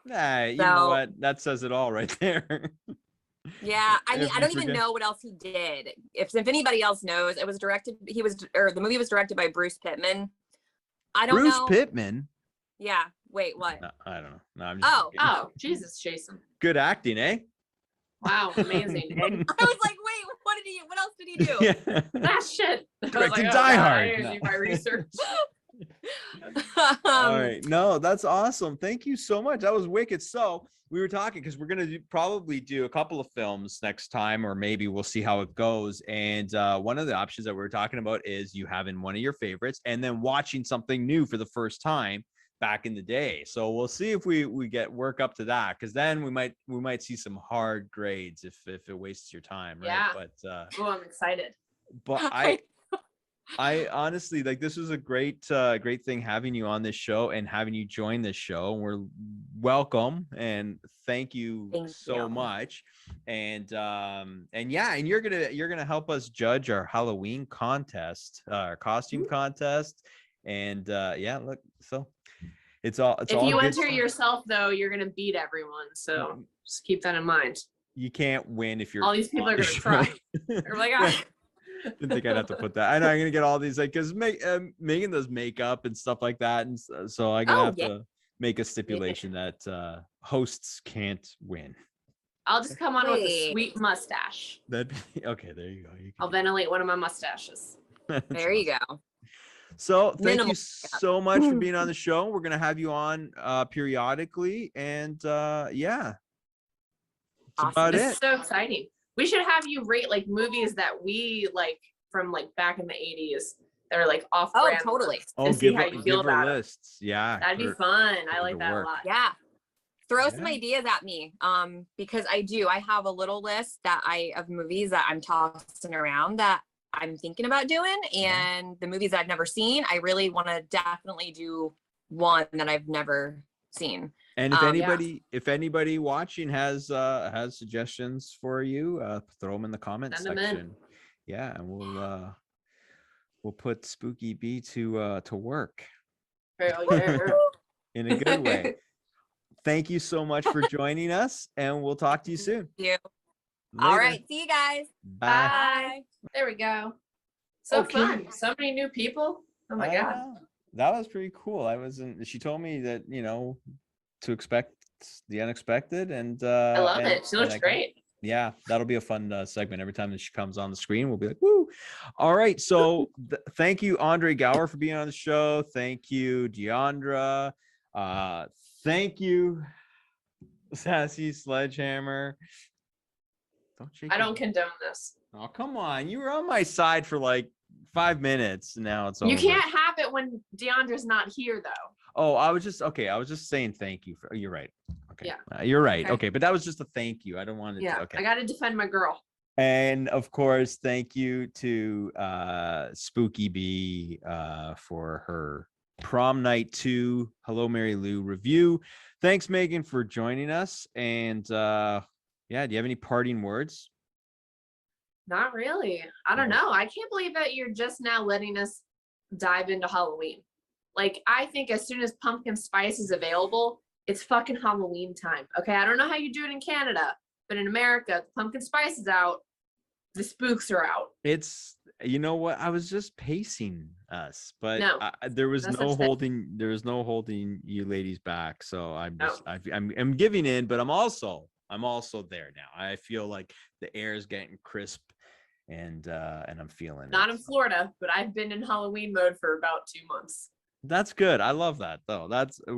You know what? That says it all right there. Yeah, I mean, I don't even know what else he did. If anybody else knows, the movie was directed by Bruce Pittman. I don't know. Bruce Pittman? Yeah. Wait, what? No, I don't know. No, I'm just Oh, Jesus, Jason. Good acting, eh? Wow, amazing. I was like, wait, what else did he do? Yeah. That shit. Directed Die Hard. I do my research. All right. No, that's awesome. Thank you so much. That was wicked. So we were talking because we're going to probably do a couple of films next time, or maybe we'll see how it goes. And one of the options that we were talking about is you having one of your favorites and then watching something new for the first time back in the day. So we'll see if we get work up to that, because then we might see some hard grades if it wastes your time, right? Yeah. But Oh, I'm excited. but I honestly, like, this was a great thing having you on this show and having you join this show. We're welcome and thank you so much. And yeah, and you're gonna help us judge our Halloween contest, our costume contest. And yeah, look, so it's all if you enter yourself though, you're gonna beat everyone. So just keep that in mind. You can't win if you're all these people are gonna try. They're like, ah. Didn't think I'd have to put that. I know I'm gonna get all these, like, because Megan does makeup and stuff like that, and so I'm gonna have to make a stipulation that hosts can't win. I'll just come on with a sweet mustache. That'd be okay. There you go. I'll ventilate one of my mustaches. There you go. So thank you so much for being on the show. We're gonna have you on periodically, and yeah, that's about it. It's so exciting. We should have you rate like movies that we like from like back in the 80s that are like off brand. Oh, totally. And see how you feel about lists. It. Yeah. That'd be fun. I like that a lot. Yeah. Throw some ideas at me. Because I have a little list of movies that I'm tossing around that I'm thinking about doing, and the movies that I've never seen, I really want to definitely do one that I've never seen. And if anybody watching has suggestions for you, throw them in the comment section. Yeah, and we'll put Spooky B to work in a good way. Thank you so much for joining us, and we'll talk to you soon. Thank you. All right, see you guys. Bye. There we go. So fun. So many new people. Oh my god. That was pretty cool. She told me that, to expect the unexpected, and I love it. She looks great. Yeah, that'll be a fun segment. Every time that she comes on the screen, we'll be like, woo. All right, so thank you, Andre Gower, for being on the show. Thank you, Diandra. Thank you, Sassy Sledgehammer. I don't condone this. Oh, come on. You were on my side for like 5 minutes. Now it's over. You can't have it when Diandra's not here, though. Oh, I was just saying thank you. You're right. Okay. Yeah. You're right. Okay. But that was just a thank you. I don't want to. Yeah. Okay. I got to defend my girl. And of course, thank you to Spooky B for her Prom Night 2 Hello Mary Lou review. Thanks, Megan, for joining us. And yeah, do you have any parting words? Not really. I don't know. I can't believe that you're just now letting us dive into Halloween. Like, I think as soon as pumpkin spice is available, it's fucking Halloween time. Okay, I don't know how you do it in Canada, but in America, the pumpkin spice is out. The spooks are out. It's, you know what? I was just pacing us, but there was no holding you ladies back. So I'm giving in, but I'm also there now. I feel like the air is getting crisp, and I'm feeling not in Florida, but I've been in Halloween mode for about 2 months. That's good. I love that though.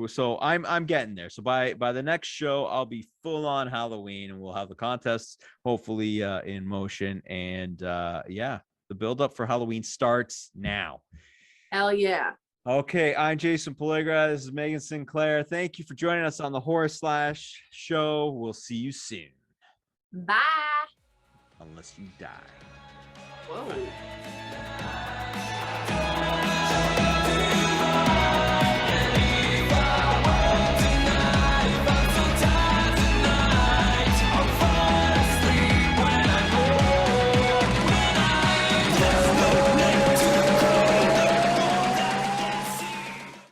So I'm getting there. So by the next show, I'll be full on Halloween, and we'll have the contests hopefully in motion. And yeah, the build up for Halloween starts now. Hell yeah. Okay, I'm Jason Pellegra. This is Megan Sinclair. Thank you for joining us on the Horror Slash show. We'll see you soon. Bye. Unless you die. Whoa.